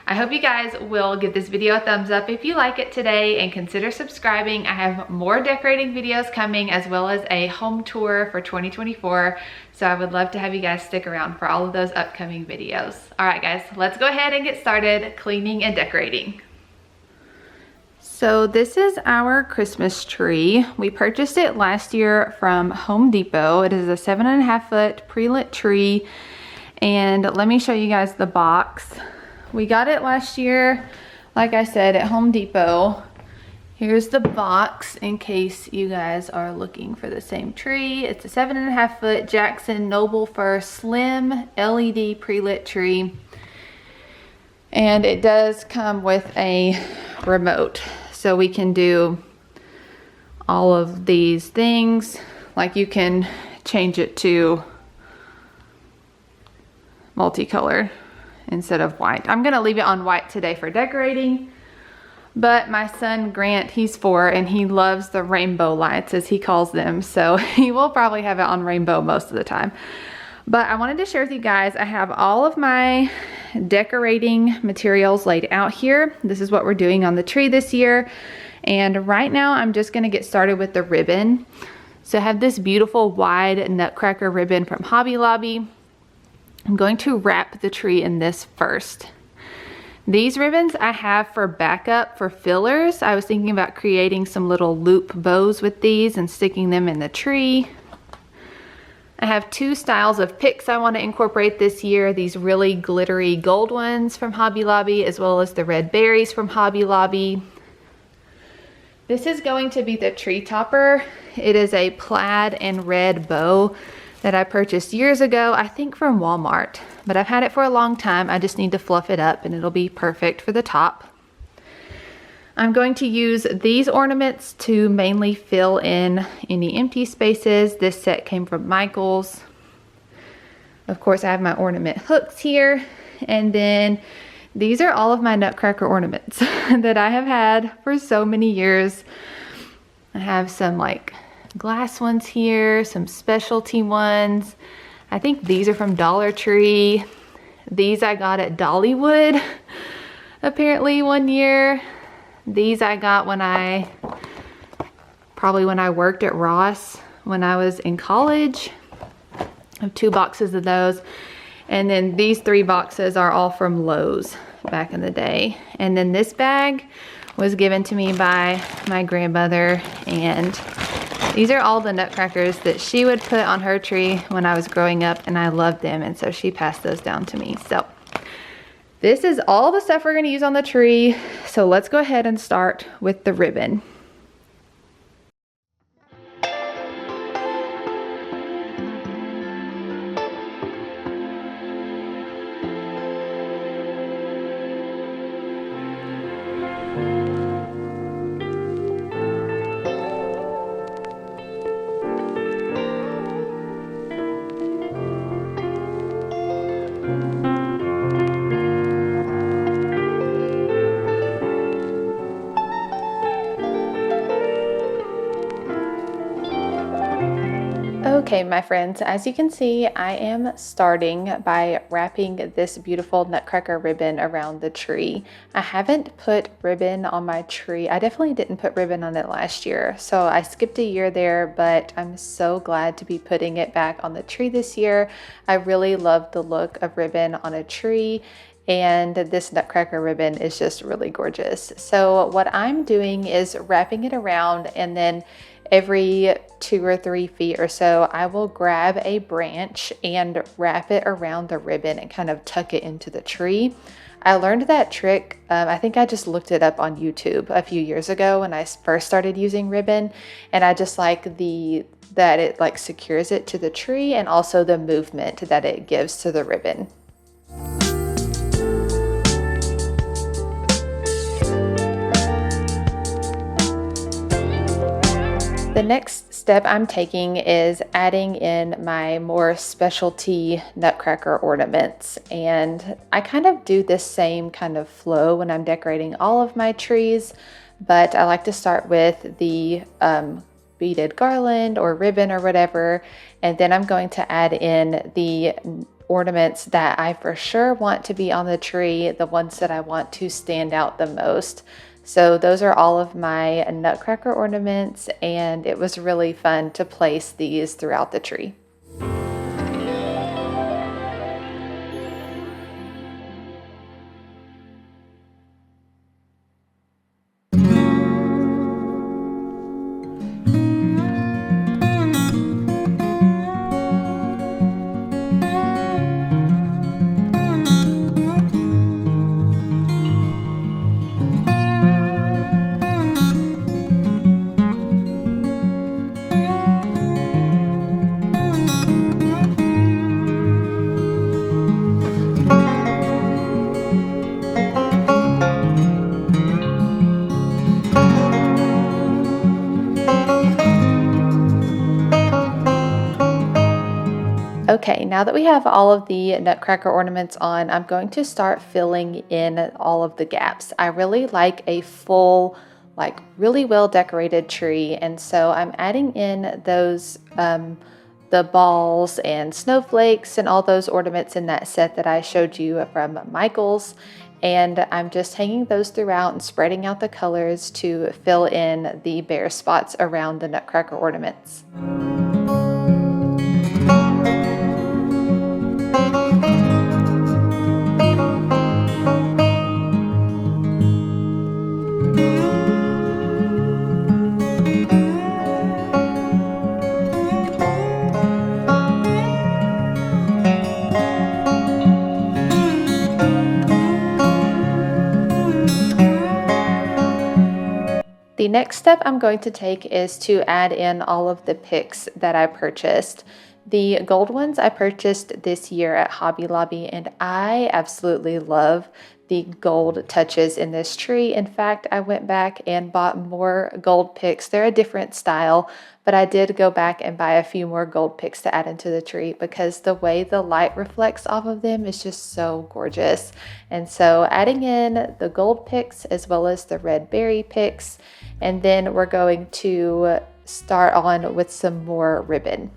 I hope you guys will give this video a thumbs up if you like it today and consider subscribing. I have more decorating videos coming as well as a home tour for 2024. So I would love to have you guys stick around for all of those upcoming videos. All right guys, let's go ahead and get started cleaning and decorating. So this is our Christmas tree. We purchased it last year from Home Depot. It is a 7.5 foot pre-lit tree. And let me show you guys the box. We got it last year, like I said, at Home Depot. Here's the box in case you guys are looking for the same tree. It's a 7.5 foot Jackson Noble Fir Slim LED pre-lit tree. And it does come with a remote. So we can do all of these things. Like you can change it to multicolor instead of white. I'm gonna leave it on white today for decorating. But my son Grant, he's 4 and he loves the rainbow lights as he calls them. So he will probably have it on rainbow most of the time. But I wanted to share with you guys, I have all of my decorating materials laid out here. This is what we're doing on the tree this year. And right now I'm just gonna get started with the ribbon. So I have this beautiful wide Nutcracker ribbon from Hobby Lobby. I'm going to wrap the tree in this first. These ribbons I have for backup for fillers. I was thinking about creating some little loop bows with these and sticking them in the tree. I have 2 styles of picks I want to incorporate this year. These really glittery gold ones from Hobby Lobby, as well as the red berries from Hobby Lobby. This is going to be the tree topper. It is a plaid and red bow that I purchased years ago, I think from Walmart. But I've had it for a long time. I just need to fluff it up and it'll be perfect for the top. I'm going to use these ornaments to mainly fill in any empty spaces. This set came from Michael's. Of course, I have my ornament hooks here. And then these are all of my Nutcracker ornaments that I have had for so many years. I have some like glass ones here, some specialty ones. I think these are from Dollar Tree. These I got at Dollywood apparently one year. These I got probably when I worked at Ross when I was in college. I have 2 boxes of those. And then these 3 boxes are all from Lowe's back in the day. And then this bag was given to me by my grandmother. And these are all the Nutcrackers that she would put on her tree when I was growing up, and I loved them. And so she passed those down to me. So this is all the stuff we're going to use on the tree. So let's go ahead and start with the ribbon. Okay, my friends, as you can see, I am starting by wrapping this beautiful Nutcracker ribbon around the tree. I haven't put ribbon on my tree. I definitely didn't put ribbon on it last year, so I skipped a year there, but I'm so glad to be putting it back on the tree this year. I really love the look of ribbon on a tree, and this Nutcracker ribbon is just really gorgeous. So what I'm doing is wrapping it around, and then every 2 or 3 feet or so, I will grab a branch and wrap it around the ribbon and kind of tuck it into the tree. I learned that trick, I think I just looked it up on YouTube a few years ago when I first started using ribbon, and I just like that it like secures it to the tree, and also the movement that it gives to the ribbon. The next step I'm taking is adding in my more specialty Nutcracker ornaments, and I kind of do this same kind of flow when I'm decorating all of my trees, but I like to start with the beaded garland or ribbon or whatever, and then I'm going to add in the ornaments that I for sure want to be on the tree, the ones that I want to stand out the most. So those are all of my Nutcracker ornaments, and it was really fun to place these throughout the tree. Okay, now that we have all of the Nutcracker ornaments on, I'm going to start filling in all of the gaps. I really like a full, like really well decorated tree, and so I'm adding in those the balls and snowflakes and all those ornaments in that set that I showed you from Michael's. And I'm just hanging those throughout and spreading out the colors to fill in the bare spots around the Nutcracker ornaments. The next step I'm going to take is to add in all of the picks that I purchased. The gold ones I purchased this year at Hobby Lobby, and I absolutely love the gold touches in this tree. In fact, I went back and bought more gold picks. They're a different style, but I did go back and buy a few more gold picks to add into the tree because the way the light reflects off of them is just so gorgeous. And so adding in the gold picks as well as the red berry picks, and then we're going to start on with some more ribbon.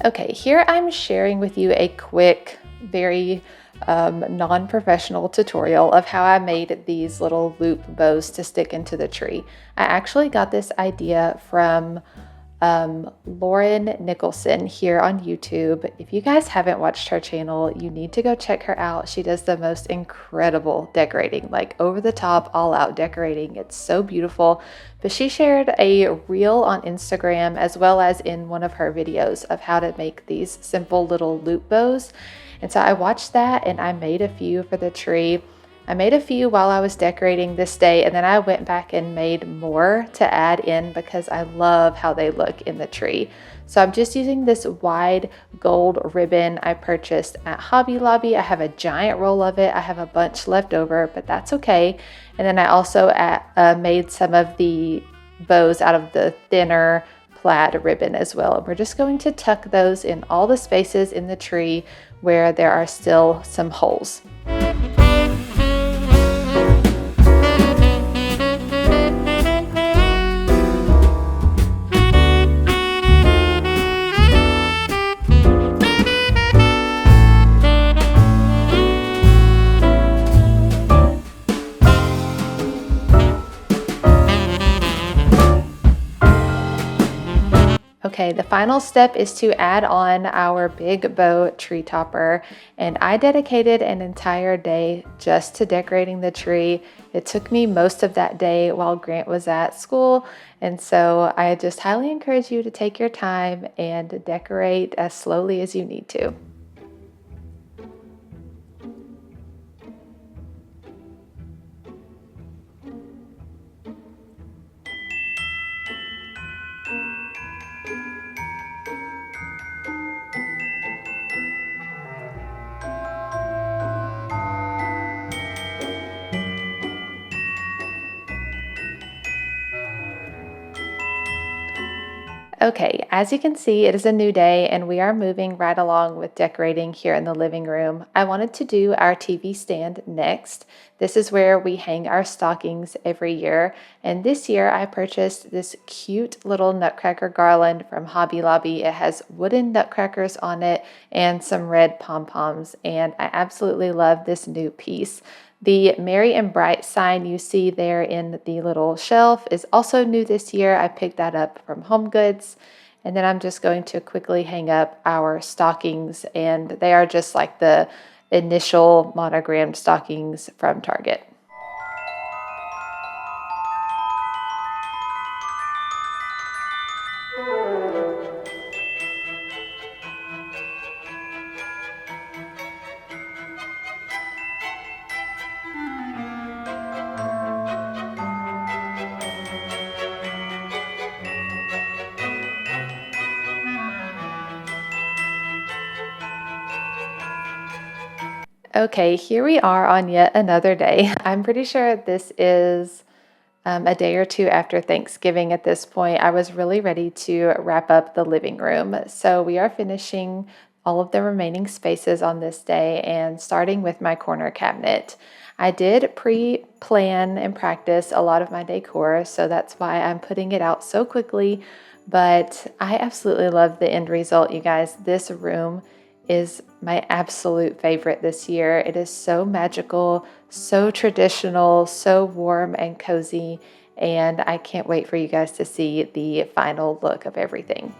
Okay, here I'm sharing with you a quick, very non-professional tutorial of how I made these little loop bows to stick into the tree. I actually got this idea from Lauren Nicholson here on YouTube. If you guys haven't watched her channel, you need to go check her out. She does the most incredible decorating, like over the top, all out decorating. It's so beautiful. But she shared a reel on Instagram as well as in one of her videos of how to make these simple little loop bows. And so I watched that and I made a few for the tree. I made a few while I was decorating this day, and then I went back and made more to add in because I love how they look in the tree. So I'm just using this wide gold ribbon I purchased at Hobby Lobby. I have a giant roll of it. I have a bunch left over, but that's okay. And then I also made some of the bows out of the thinner plaid ribbon as well. We're just going to tuck those in all the spaces in the tree where there are still some holes. Okay, the final step is to add on our big bow tree topper, and I dedicated an entire day just to decorating the tree. It took me most of that day while Grant was at school, and so I just highly encourage you to take your time and decorate as slowly as you need to. Okay, as you can see, it is a new day and we are moving right along with decorating here in the living room. I wanted to do our TV stand next. This is where we hang our stockings every year. And this year I purchased this cute little Nutcracker garland from Hobby Lobby. It has wooden nutcrackers on it and some red pom-poms. And I absolutely love this new piece. The Merry and Bright sign you see there in the little shelf is also new this year. I picked that up from Home Goods. And then I'm just going to quickly hang up our stockings, and they are just like the initial monogrammed stockings from Target. Okay, here we are on yet another day. I'm pretty sure this is a day or two after Thanksgiving at this point. I was really ready to wrap up the living room. So we are finishing all of the remaining spaces on this day and starting with my corner cabinet. I did pre-plan and practice a lot of my decor, so that's why I'm putting it out so quickly. But I absolutely love the end result, you guys. This room is my absolute favorite this year. It is so magical, so traditional, so warm and cozy, and I can't wait for you guys to see the final look of everything.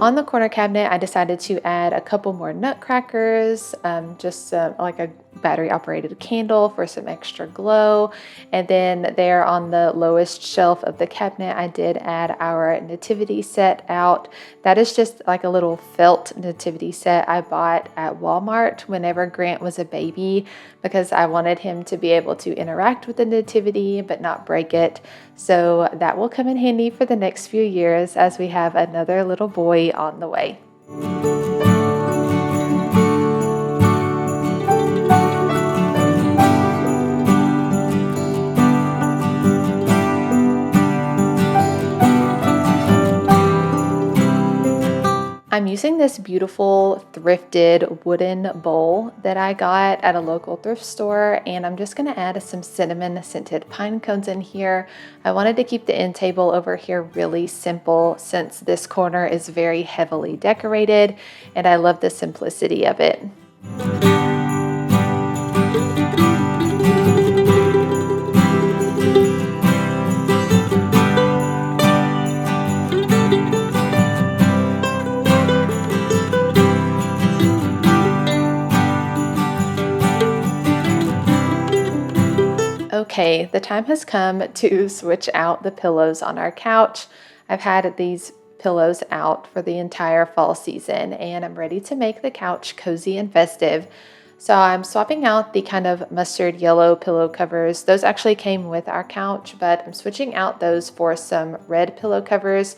On the corner cabinet, I decided to add a couple more nutcrackers, just like a battery operated candle for some extra glow. And then there on the lowest shelf of the cabinet, I did add our nativity set out. That is just like a little felt nativity set I bought at Walmart whenever Grant was a baby, because I wanted him to be able to interact with the nativity but not break it. So that will come in handy for the next few years as we have another little boy on the way. I'm using this beautiful thrifted wooden bowl that I got at a local thrift store, and I'm just gonna add some cinnamon scented pine cones in here. I wanted to keep the end table over here really simple since this corner is very heavily decorated, and I love the simplicity of it. Okay, the time has come to switch out the pillows on our couch. I've had these pillows out for the entire fall season, and I'm ready to make the couch cozy and festive. So I'm swapping out the kind of mustard yellow pillow covers. Those actually came with our couch, but I'm switching out those for some red pillow covers.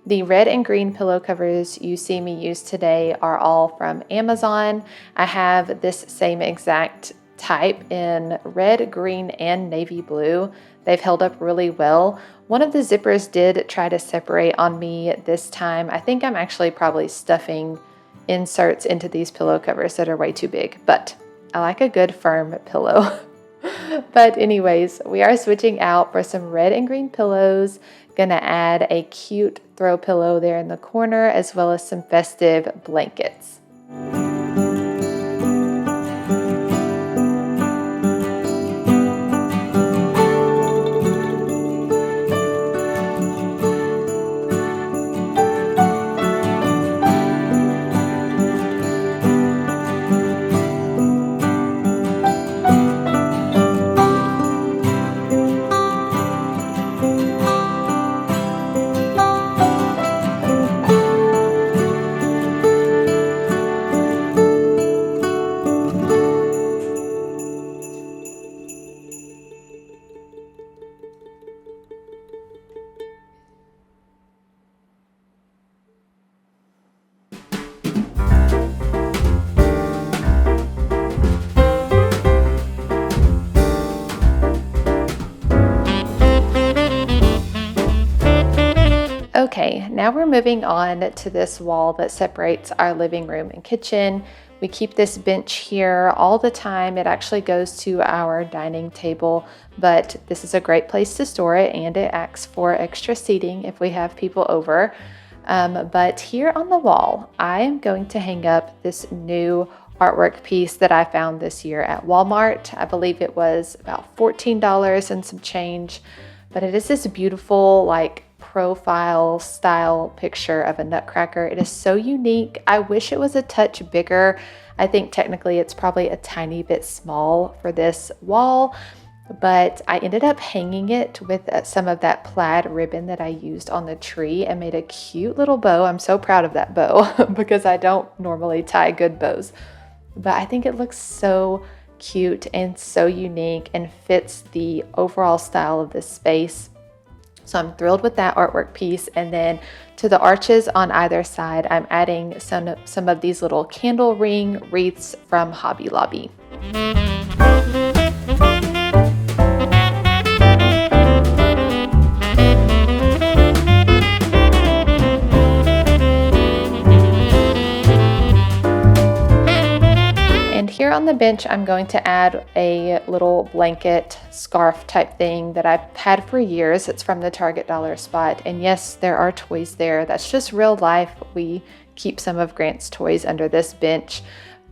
The red and green pillow covers you see me use today are all from Amazon. I have this same exact type in red, green, and navy blue. They've held up really well. One of the zippers did try to separate on me this time. I think I'm actually probably stuffing inserts into these pillow covers that are way too big, but I like a good firm pillow. But anyways, we are switching out for some red and green pillows. Gonna add a cute throw pillow there in the corner, as well as some festive blankets. Okay, now we're moving on to this wall that separates our living room and kitchen. We keep this bench here all the time. It actually goes to our dining table, but this is a great place to store it, and it acts for extra seating if we have people over. But here on the wall, I am going to hang up this new artwork piece that I found this year at Walmart. I believe it was about $14 and some change, but it is this beautiful, like, profile style picture of a nutcracker. It is so unique. I wish it was a touch bigger. I think technically it's probably a tiny bit small for this wall, but I ended up hanging it with some of that plaid ribbon that I used on the tree and made a cute little bow. I'm so proud of that bow because I don't normally tie good bows, but I think it looks so cute and so unique and fits the overall style of this space. So I'm thrilled with that artwork piece. And then to the arches on either side, I'm adding some of these little candle ring wreaths from Hobby Lobby. Here on the bench, I'm going to add a little blanket scarf type thing that I've had for years. It's from the Target dollar spot. And yes, there are toys there. That's just real life. We keep some of Grant's toys under this bench.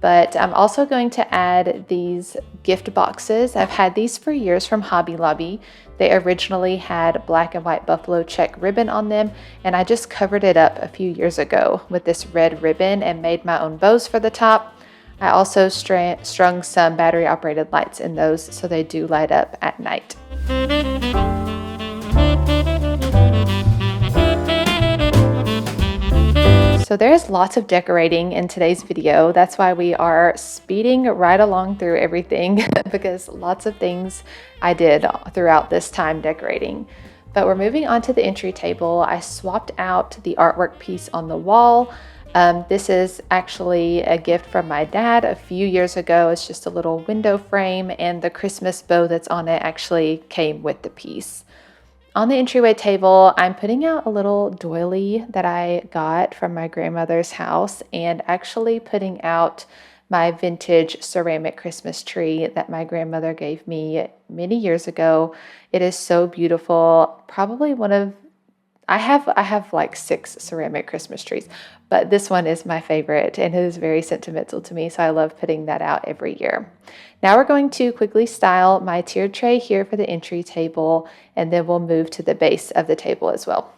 But I'm also going to add these gift boxes. I've had these for years from Hobby Lobby. They originally had black and white buffalo check ribbon on them, and I just covered it up a few years ago with this red ribbon and made my own bows for the top. I also strung some battery operated lights in those so they do light up at night. So there's lots of decorating in today's video. That's why we are speeding right along through everything because lots of things I did throughout this time decorating. But we're moving on to the entry table. I swapped out the artwork piece on the wall. This is actually a gift from my dad a few years ago. It's just a little window frame, and the Christmas bow that's on it actually came with the piece. On the entryway table, I'm putting out a little doily that I got from my grandmother's house and actually putting out my vintage ceramic Christmas tree that my grandmother gave me many years ago. It is so beautiful. Probably one of I have like 6 ceramic Christmas trees, but this one is my favorite and it is very sentimental to me, so I love putting that out every year. Now we're going to quickly style my tiered tray here for the entry table, and then we'll move to the base of the table as well.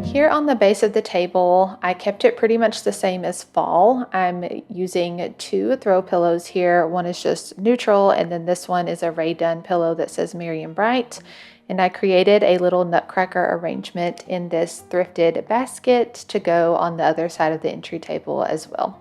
Here on the base of the table, I kept it pretty much the same as fall. I'm using 2 throw pillows here. One is just neutral, and then this one is a Rae Dunn pillow that says Merry and Bright. And I created a little Nutcracker arrangement in this thrifted basket to go on the other side of the entry table as well.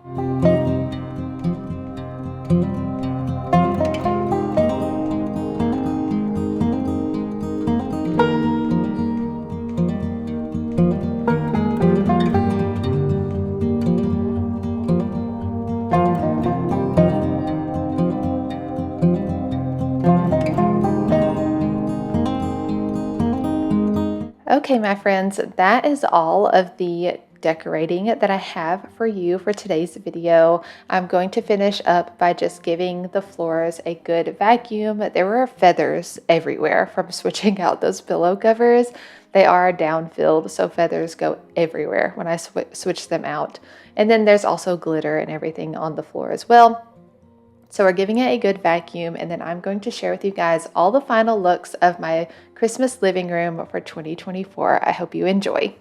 Okay, my friends, that is all of the decorating that I have for you for today's video. I'm going to finish up by just giving the floors a good vacuum. There were feathers everywhere from switching out those pillow covers. They are down-filled, so feathers go everywhere when I switch them out. And then there's also glitter and everything on the floor as well. So we're giving it a good vacuum, and then I'm going to share with you guys all the final looks of my Christmas living room for 2024. I hope you enjoy.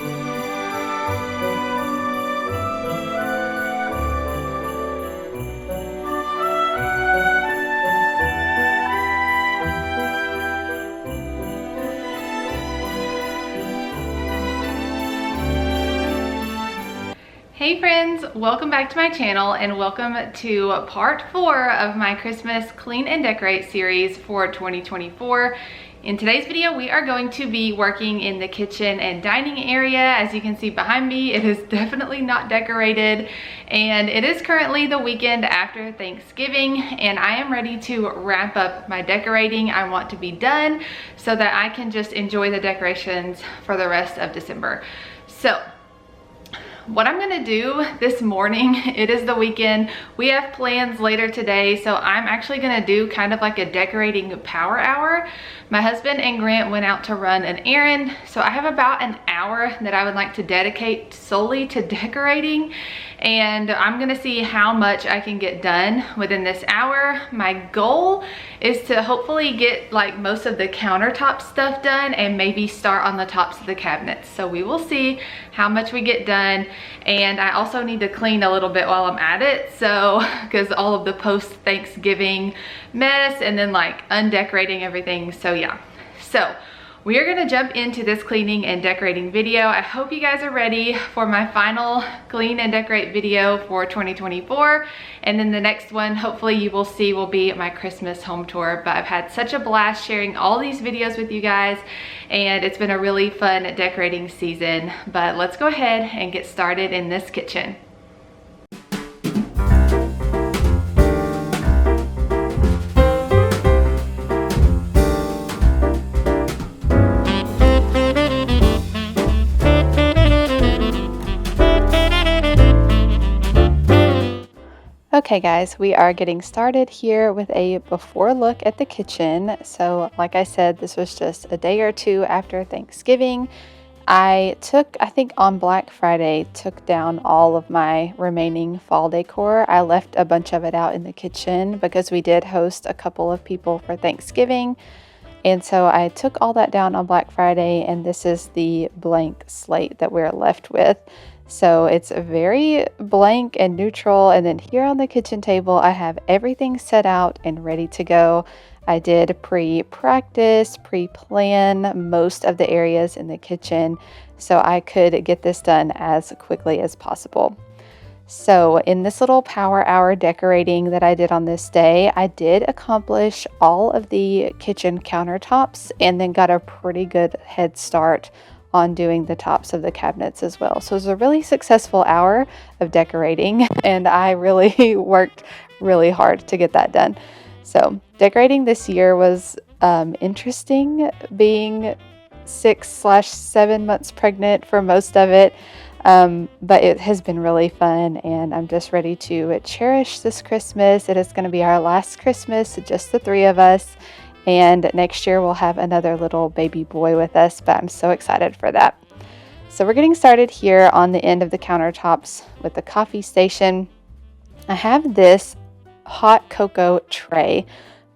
Hey friends, welcome back to my channel and welcome to part 4 of my Christmas Clean and Decorate series for 2024. In today's video, we are going to be working in the kitchen and dining area. As you can see behind me, it is definitely not decorated, and it is currently the weekend after Thanksgiving, and I am ready to wrap up my decorating. I want to be done so that I can just enjoy the decorations for the rest of December. So what I'm gonna do this morning, it is the weekend, we have plans later today, so I'm actually gonna do kind of like a decorating power hour. My husband and Grant went out to run an errand, so I have about an hour that I would like to dedicate solely to decorating, and I'm gonna see how much I can get done within this hour. My goal is to hopefully get like most of the countertop stuff done and maybe start on the tops of the cabinets. So we will see how much we get done. And I also need to clean a little bit while I'm at it, so because all of the post Thanksgiving mess and then like undecorating everything. So yeah, so we are gonna jump into this cleaning and decorating video. I hope you guys are ready for my final clean and decorate video for 2024. And then the next one, hopefully you will see, will be my Christmas home tour. But I've had such a blast sharing all these videos with you guys, and it's been a really fun decorating season. But let's go ahead and get started in this kitchen. Okay guys, we are getting started here with a before look at the kitchen. So like I said, this was just a day or two after Thanksgiving. I think on Black Friday, took down all of my remaining fall decor. I left a bunch of it out in the kitchen because we did host a couple of people for Thanksgiving. And so I took all that down on Black Friday, and this is the blank slate that we're left with. So it's very blank and neutral. And then here on the kitchen table, I have everything set out and ready to go. I did pre-practice, pre-plan most of the areas in the kitchen so I could get this done as quickly as possible. So in this little power hour decorating that I did on this day, I did accomplish all of the kitchen countertops and then got a pretty good head start on doing the tops of the cabinets as well. So it was a really successful hour of decorating, and I really worked really hard to get that done. So decorating this year was interesting, being 6/7 months pregnant for most of it. But it has been really fun, and I'm just ready to cherish this Christmas. It is going to be our last Christmas, just the 3 of us. And next year we'll have another little baby boy with us, but I'm so excited for that. So we're getting started here on the end of the countertops with the coffee station. I have this hot cocoa tray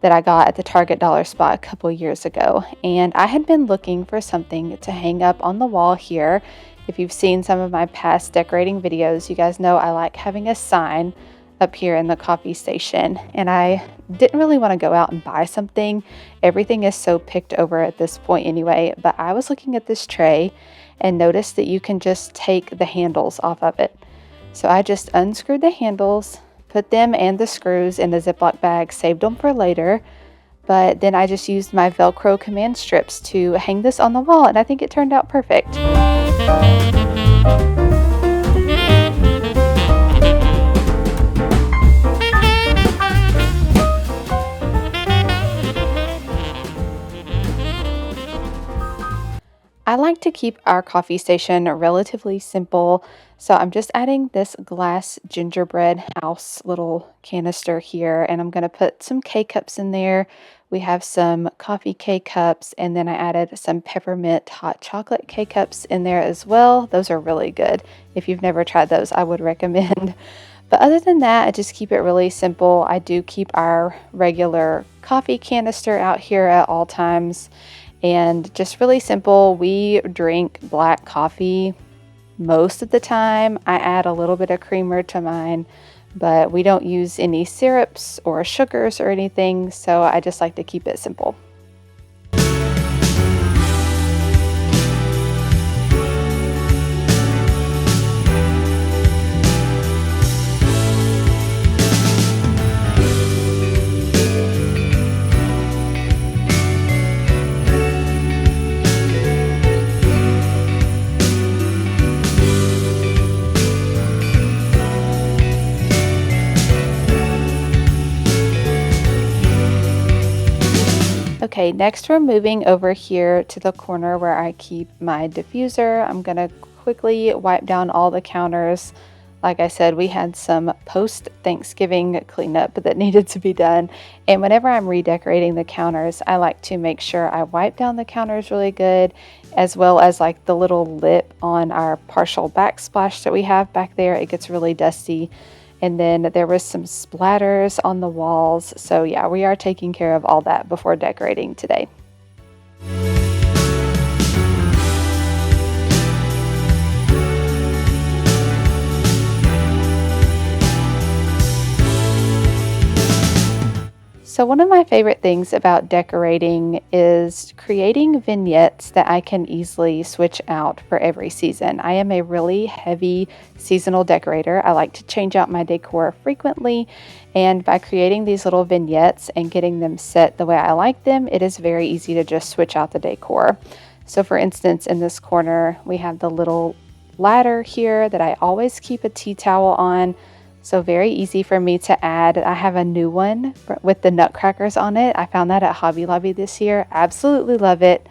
that I got at the Target dollar spot a couple years ago, and I had been looking for something to hang up on the wall here. If you've seen some of my past decorating videos, you guys know I like having a sign up here in the coffee station, and I didn't really want to go out and buy something. Everything is so picked over at this point anyway, but I was looking at this tray and noticed that you can just take the handles off of it. So I just unscrewed the handles, put them and the screws in a Ziploc bag, saved them for later, but then I just used my Velcro command strips to hang this on the wall, and I think it turned out perfect. I like to keep our coffee station relatively simple, so I'm just adding this glass gingerbread house little canister here, and I'm going to put some K-cups in there. We have some coffee K-cups, and then I added some peppermint hot chocolate K-cups in there as well. Those are really good. If you've never tried those, I would recommend. But other than that, I just keep it really simple. I do keep our regular coffee canister out here at all times. and just really simple. We drink black coffee most of the time. I add a little bit of creamer to mine, but we don't use any syrups or sugars or anything, so I just like to keep it simple. Okay, next we're moving over here to the corner where I keep my diffuser. I'm gonna quickly wipe down all the counters. Like I said, we had some post-Thanksgiving cleanup that needed to be done. And whenever I'm redecorating the counters, I like to make sure I wipe down the counters really good, as well as like the little lip on our partial backsplash that we have back there. It gets really dusty. And then there was some splatters on the walls. So yeah, we are taking care of all that before decorating today. So one of my favorite things about decorating is creating vignettes that I can easily switch out for every season. I am a really heavy seasonal decorator. I like to change out my decor frequently, and by creating these little vignettes and getting them set the way I like them, it is very easy to just switch out the decor. So for instance, in this corner, we have the little ladder here that I always keep a tea towel on. So very easy for me to add. I have a new one with the Nutcrackers on it. I found that at Hobby Lobby this year. Absolutely love it.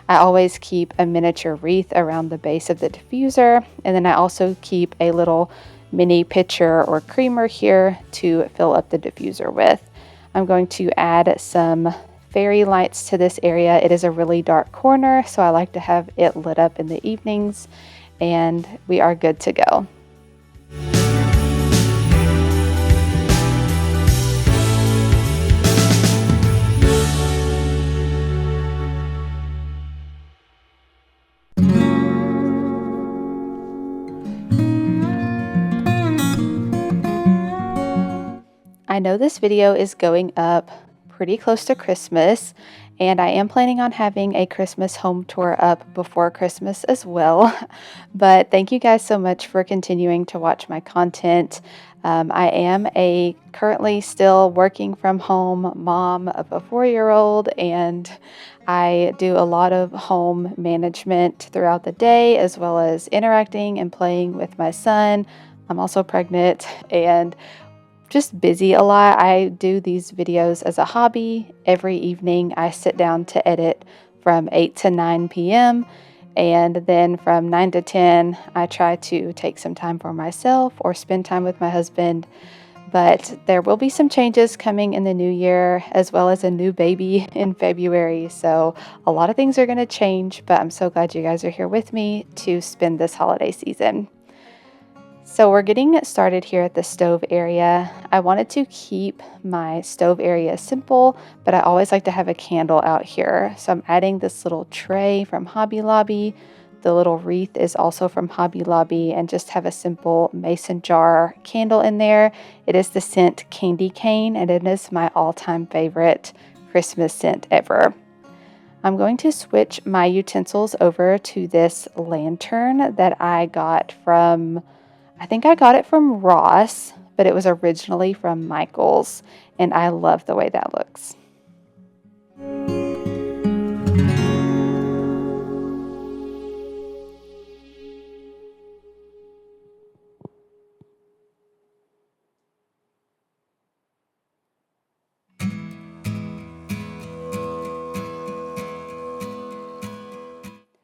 I always keep a miniature wreath around the base of the diffuser. And then I also keep a little mini pitcher or creamer here to fill up the diffuser with. I'm going to add some fairy lights to this area. It is a really dark corner, so I like to have it lit up in the evenings, and we are good to go. I know this video is going up pretty close to Christmas, and I am planning on having a Christmas home tour up before Christmas as well. But thank you guys so much for continuing to watch my content. I am a currently still working from home mom of a 4-year-old, and I do a lot of home management throughout the day, as well as interacting and playing with my son. I'm also pregnant and just busy a lot. I do these videos as a hobby. Every evening I sit down to edit from 8 to 9 p.m. and then from 9 to 10 I try to take some time for myself or spend time with my husband. But there will be some changes coming in the new year, as well as a new baby in February. So a lot of things are going to change, but I'm so glad you guys are here with me to spend this holiday season. So we're getting started here at the stove area. I wanted to keep my stove area simple, but I always like to have a candle out here. So I'm adding this little tray from Hobby Lobby. The little wreath is also from Hobby Lobby, and just have a simple mason jar candle in there. It is the scent Candy Cane, and it is my all-time favorite Christmas scent ever. I'm going to switch my utensils over to this lantern that I got from, I think I got it from Ross, but it was originally from Michael's, and I love the way that looks.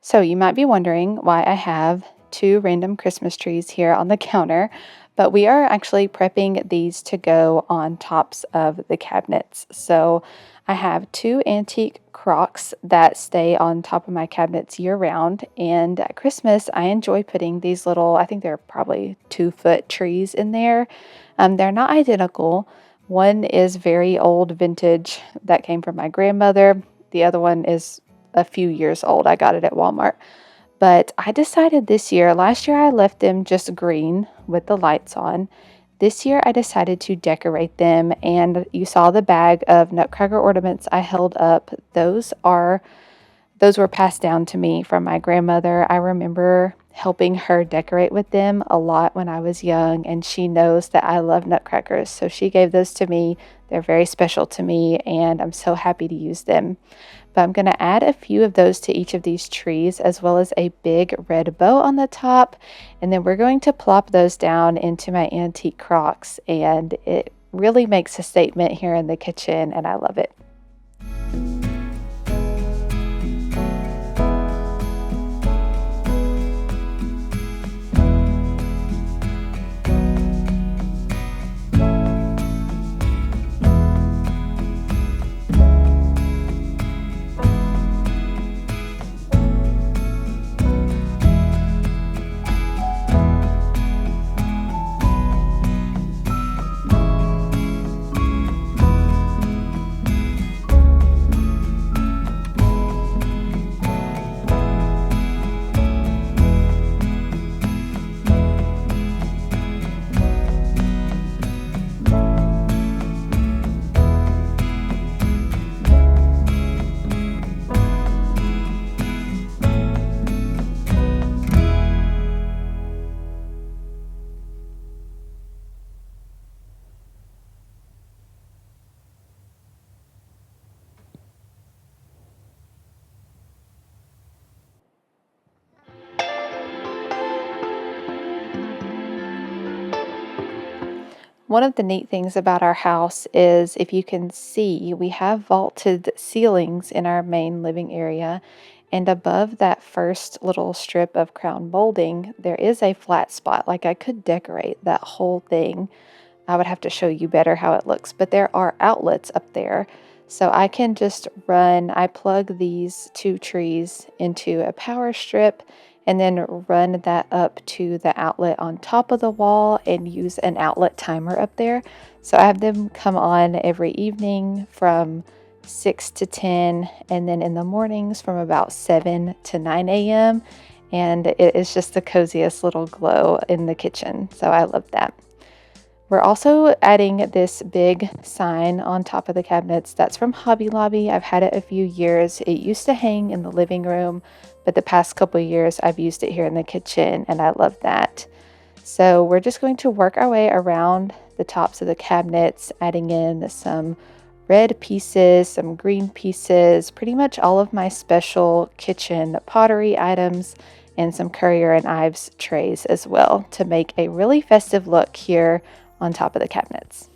So you might be wondering why I have 2 random Christmas trees here on the counter, but we are actually prepping these to go on tops of the cabinets. So I have 2 antique crocks that stay on top of my cabinets year round, and at Christmas I enjoy putting these little, I think they're probably 2-foot trees in there. They're not identical. One is very old vintage that came from my grandmother. The other one is a few years old. I got it at Walmart. But I decided last year I left them just green with the lights on. This year I decided to decorate them, and you saw the bag of Nutcracker ornaments I held up. Those were passed down to me from my grandmother. I remember helping her decorate with them a lot when I was young, and she knows that I love nutcrackers, so she gave those to me. They're very special to me, and I'm so happy to use them. But I'm going to add a few of those to each of these trees, as well as a big red bow on the top, and then we're going to plop those down into my antique crocks, and it really makes a statement here in the kitchen, and I love it. One of the neat things about our house is, if you can see, we have vaulted ceilings in our main living area, and above that first little strip of crown molding, there is a flat spot. Like, I could decorate that whole thing. I would have to show you better how it looks, but there are outlets up there. So I can just I plug these two trees into a power strip and then run that up to the outlet on top of the wall and use an outlet timer up there. So I have them come on every evening from 6 to 10, and then in the mornings from about 7 to 9 a.m. And it is just the coziest little glow in the kitchen. So I love that. We're also adding this big sign on top of the cabinets. That's from Hobby Lobby. I've had it a few years. It used to hang in the living room, but the past couple of years I've used it here in the kitchen, and I love that. So we're just going to work our way around the tops of the cabinets, adding in some red pieces, some green pieces, pretty much all of my special kitchen pottery items, and some Currier and Ives trays as well, to make a really festive look here on top of the cabinets.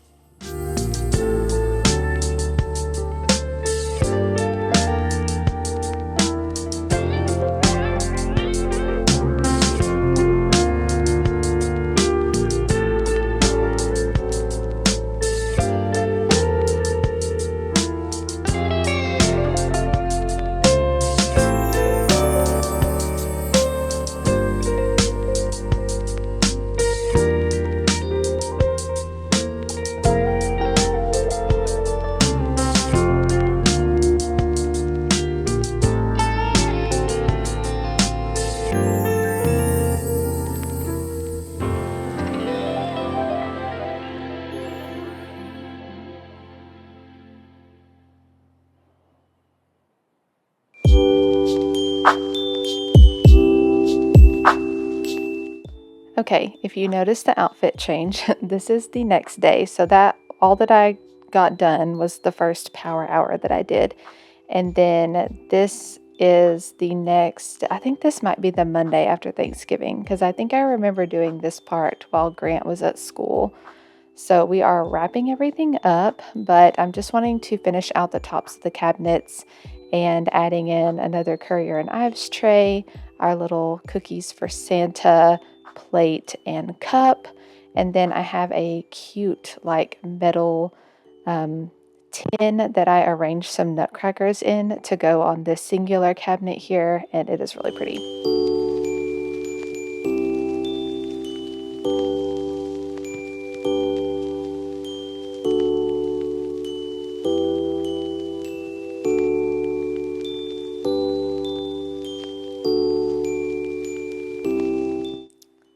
Okay, if you notice the outfit change, this is the next day. So all that I got done was the first power hour that I did. And then this is the next, I think this might be the Monday after Thanksgiving, because I think I remember doing this part while Grant was at school. So we are wrapping everything up, but I'm just wanting to finish out the tops of the cabinets and adding in another Currier and Ives tray, our little cookies for Santa plate and cup, and then I have a cute like metal tin that I arranged some nutcrackers in to go on this singular cabinet here, and it is really pretty.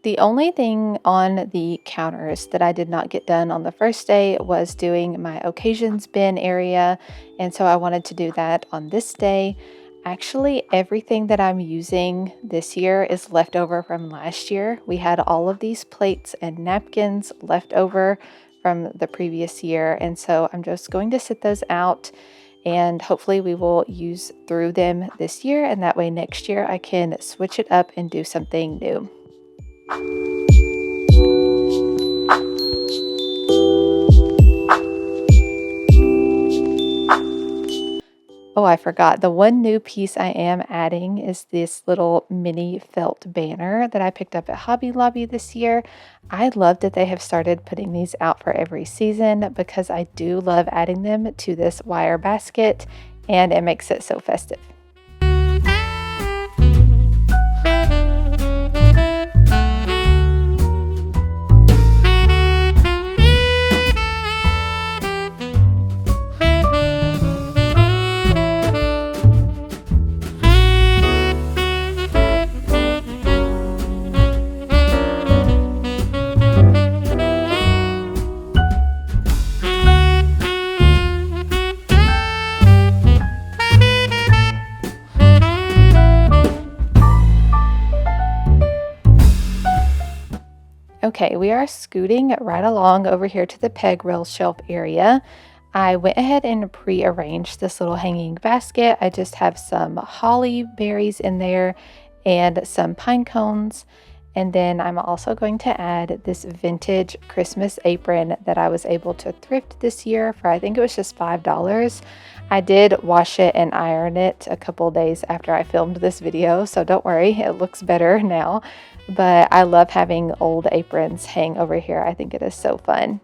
The only thing on the counters that I did not get done on the first day was doing my occasions bin area, and so I wanted to do that on this day. Actually, everything that I'm using this year is left over from last year. We had all of these plates and napkins left over from the previous year, and so I'm just going to sit those out, and hopefully we will use through them this year, and that way next year I can switch it up and do something new. Oh, I forgot. The one new piece I am adding is this little mini felt banner that I picked up at Hobby Lobby this year. I love that they have started putting these out for every season because I do love adding them to this wire basket, and it makes it so festive. Okay, we are scooting right along over here to the peg rail shelf area. I went ahead and pre-arranged this little hanging basket. I just have some holly berries in there and some pine cones. And then I'm also going to add this vintage Christmas apron that I was able to thrift this year for, I think it was just $5. I did wash it and iron it a couple days after I filmed this video, so don't worry, it looks better now. But I love having old aprons hang over here. I think it is so fun.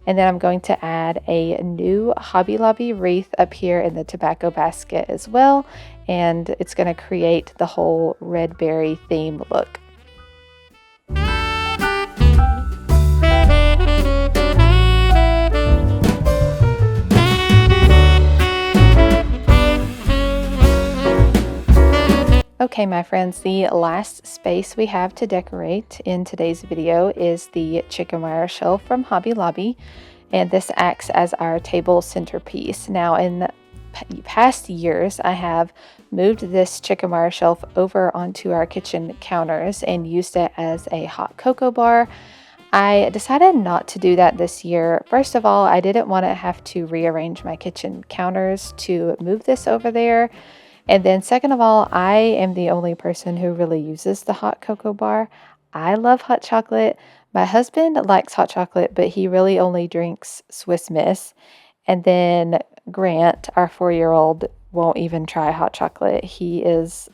And then I'm going to add a new Hobby Lobby wreath up here in the tobacco basket as well. And it's going to create the whole red berry theme look. Okay, my friends, the last space we have to decorate in today's video is the chicken wire shelf from Hobby Lobby, and this acts as our table centerpiece. Now, in past years, I have moved this chicken wire shelf over onto our kitchen counters and used it as a hot cocoa bar. I decided not to do that this year. First of all, I didn't want to have to rearrange my kitchen counters to move this over there. And then second of all, I am the only person who really uses the hot cocoa bar. I love hot chocolate. My husband likes hot chocolate, but he really only drinks Swiss Miss. And then Grant, our 4-year-old, won't even try hot chocolate. He's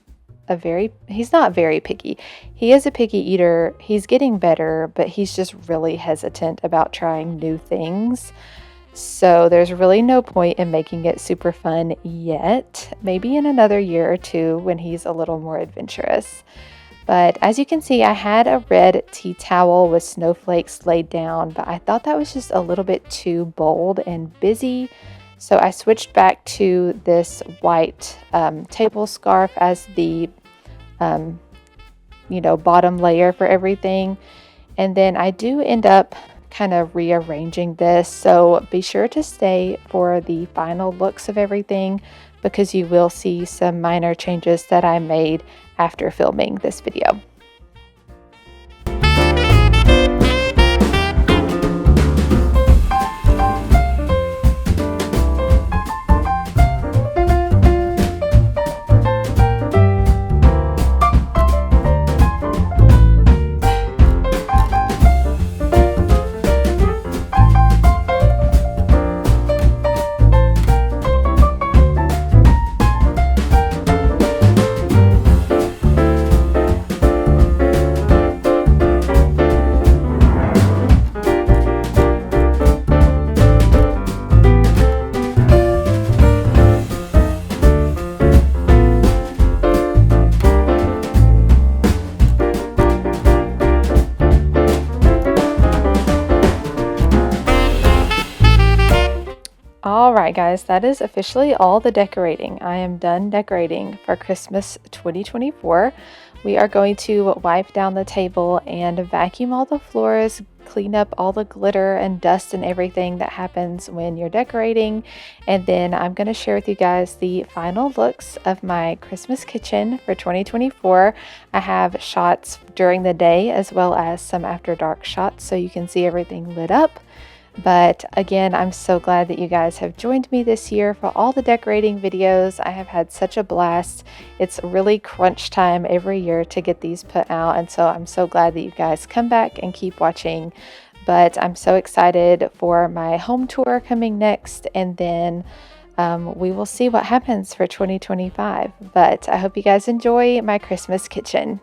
not very picky. He is a picky eater. He's getting better, but he's just really hesitant about trying new things. So there's really no point in making it super fun yet. Maybe in another year or two when he's a little more adventurous. But as you can see, I had a red tea towel with snowflakes laid down, but I thought that was just a little bit too bold and busy. So I switched back to this white table scarf as the bottom layer for everything. And then I do end up kind of rearranging this, so be sure to stay for the final looks of everything because you will see some minor changes that I made after filming this video. Alright guys, that is officially all the decorating. I am done decorating for Christmas 2024. We are going to wipe down the table and vacuum all the floors, clean up all the glitter and dust and everything that happens when you're decorating. And then I'm going to share with you guys the final looks of my Christmas kitchen for 2024. I have shots during the day as well as some after dark shots so you can see everything lit up. But again, I'm so glad that you guys have joined me this year for all the decorating videos. I have had such a blast. It's really crunch time every year to get these put out, and so I'm so glad that you guys come back and keep watching. But I'm so excited for my home tour coming next, and then we will see what happens for 2025. But I hope you guys enjoy my Christmas kitchen.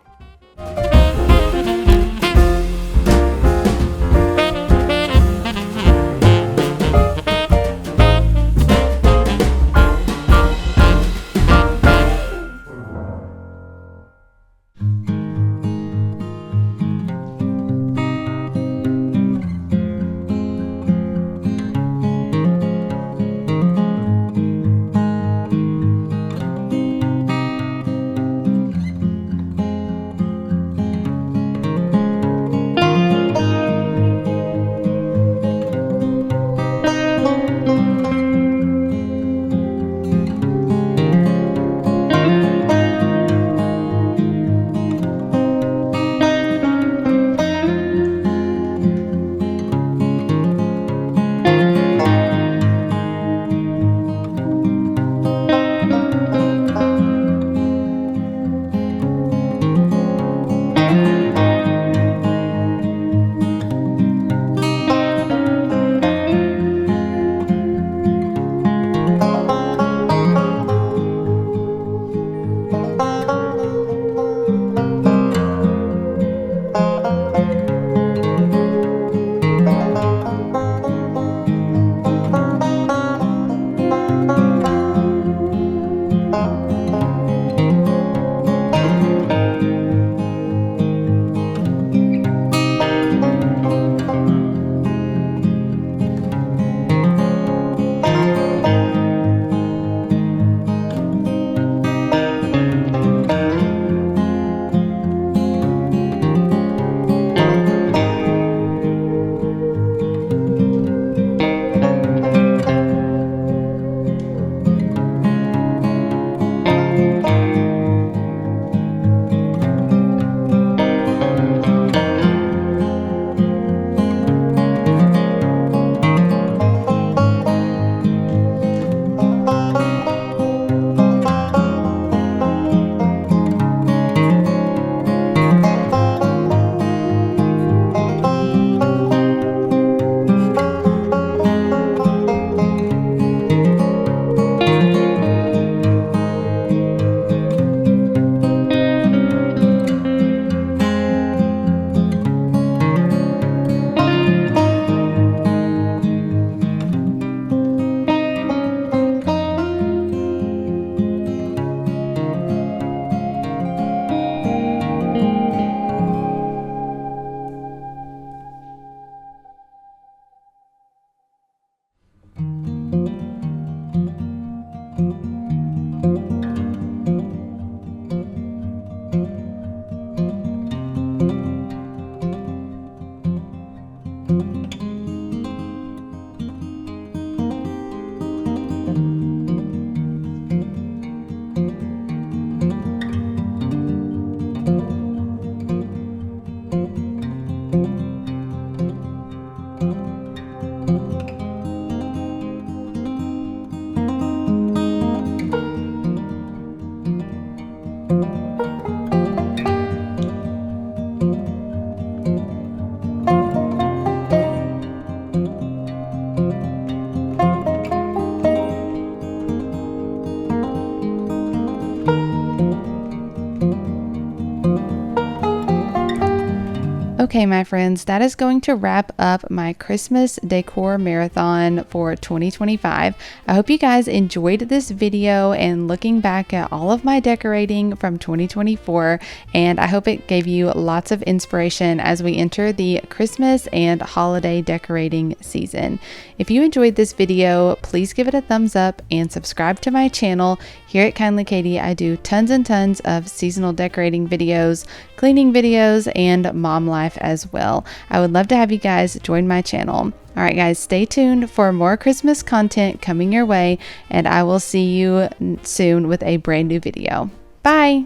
Okay, my friends, that is going to wrap up my Christmas decor marathon for 2025. I hope you guys enjoyed this video and looking back at all of my decorating from 2024, and I hope it gave you lots of inspiration as we enter the Christmas and holiday decorating season. If you enjoyed this video, please give it a thumbs up and subscribe to my channel. Here at Kindly Katey, I do tons and tons of seasonal decorating videos, cleaning videos, and mom life as well. I would love to have you guys join my channel. All right, guys, stay tuned for more Christmas content coming your way, and I will see you soon with a brand new video. Bye.